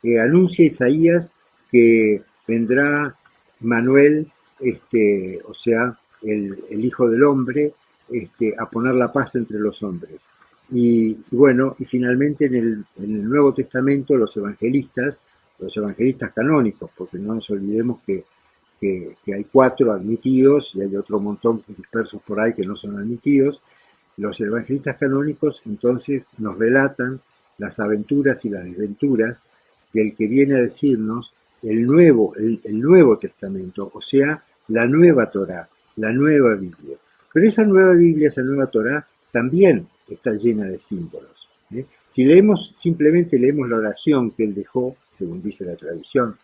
Anuncia Isaías que vendrá Manuel, o sea, el Hijo del Hombre, a poner la paz entre los hombres. Y bueno, y finalmente en el Nuevo Testamento los evangelistas canónicos, porque no nos olvidemos que hay 4 admitidos y hay otro montón dispersos por ahí que no son admitidos. Los evangelistas canónicos entonces nos relatan las aventuras y las desventuras del que viene a decirnos el Nuevo Testamento, o sea, la nueva Torá, la nueva Biblia. Pero esa nueva Biblia, esa nueva Torá, también está llena de símbolos. Si simplemente leemos la oración que él dejó, según dice la tradición,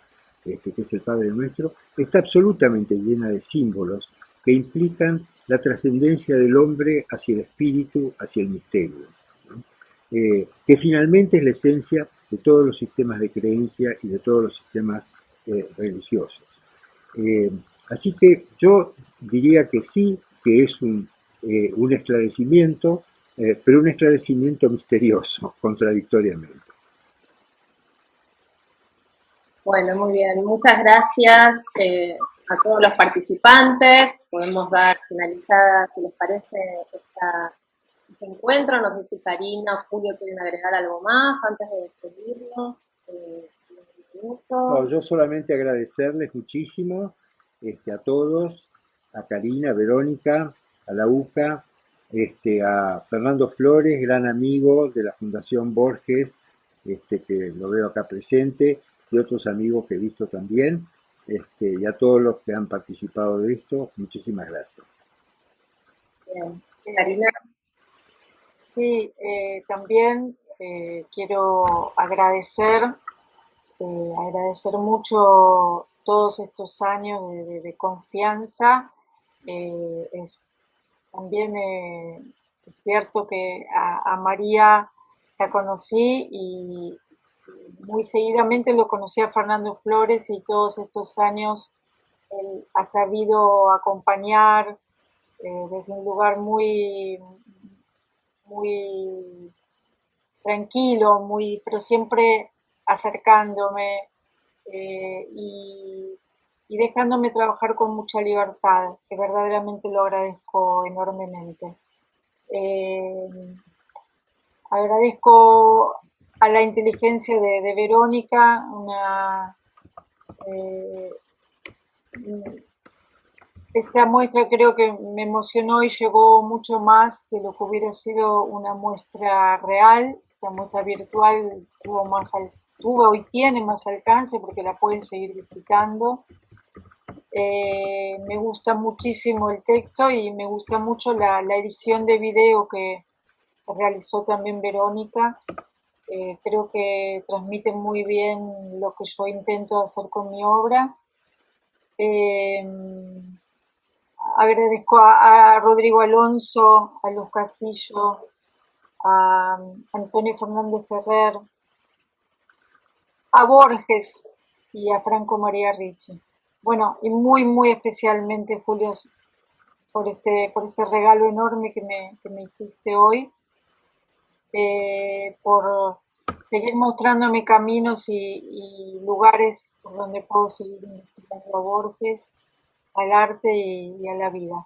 que es el Padre Nuestro, está absolutamente llena de símbolos que implican la trascendencia del hombre hacia el espíritu, hacia el misterio, ¿no? Que finalmente es la esencia de todos los sistemas de creencia y de todos los sistemas religiosos. Así que yo diría que sí, que es un esclarecimiento, pero un esclarecimiento misterioso, contradictoriamente. Bueno, muy bien. Muchas gracias a todos los participantes. Podemos dar finalizada, si les parece, este encuentro. No sé si Karina o Julio quieren agregar algo más antes de despedirnos. No, yo solamente agradecerles muchísimo a todos, a Karina, a Verónica, a la UCA, a Fernando Flores, gran amigo de la Fundación Borges, que lo veo acá presente, y otros amigos que he visto también, y a todos los que han participado de esto, muchísimas gracias. Bien. Karina. Sí, también quiero agradecer mucho todos estos años de confianza. También es cierto que a María la conocí y muy seguidamente lo conocí a Fernando Flores, y todos estos años él ha sabido acompañar desde un lugar muy tranquilo, pero siempre acercándome y dejándome trabajar con mucha libertad, que verdaderamente lo agradezco enormemente. Agradezco a la inteligencia de Verónica, esta muestra creo que me emocionó y llegó mucho más de lo que hubiera sido una muestra real. La muestra virtual tuvo y tiene más alcance porque la pueden seguir visitando. Me gusta muchísimo el texto y me gusta mucho la edición de video que realizó también Verónica. Creo que transmite muy bien lo que yo intento hacer con mi obra. Agradezco a Rodrigo Alonso, a Luz Castillo, a Antonio Fernández Ferrer, a Borges y a Franco María Ricci. Bueno, y muy especialmente, Julio, por este regalo enorme que me hiciste hoy, por seguir mostrándome caminos y lugares por donde puedo seguir investigando a Borges, al arte y a la vida.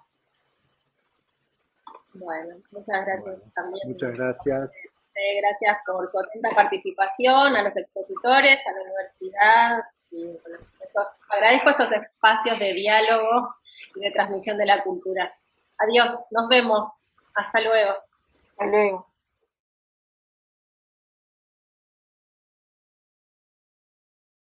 Bueno, muchas gracias también. Muchas gracias. Gracias por su atenta participación, a los expositores, a la universidad. Agradezco estos espacios de diálogo y de transmisión de la cultura. Adiós, nos vemos. Hasta luego. Hasta luego.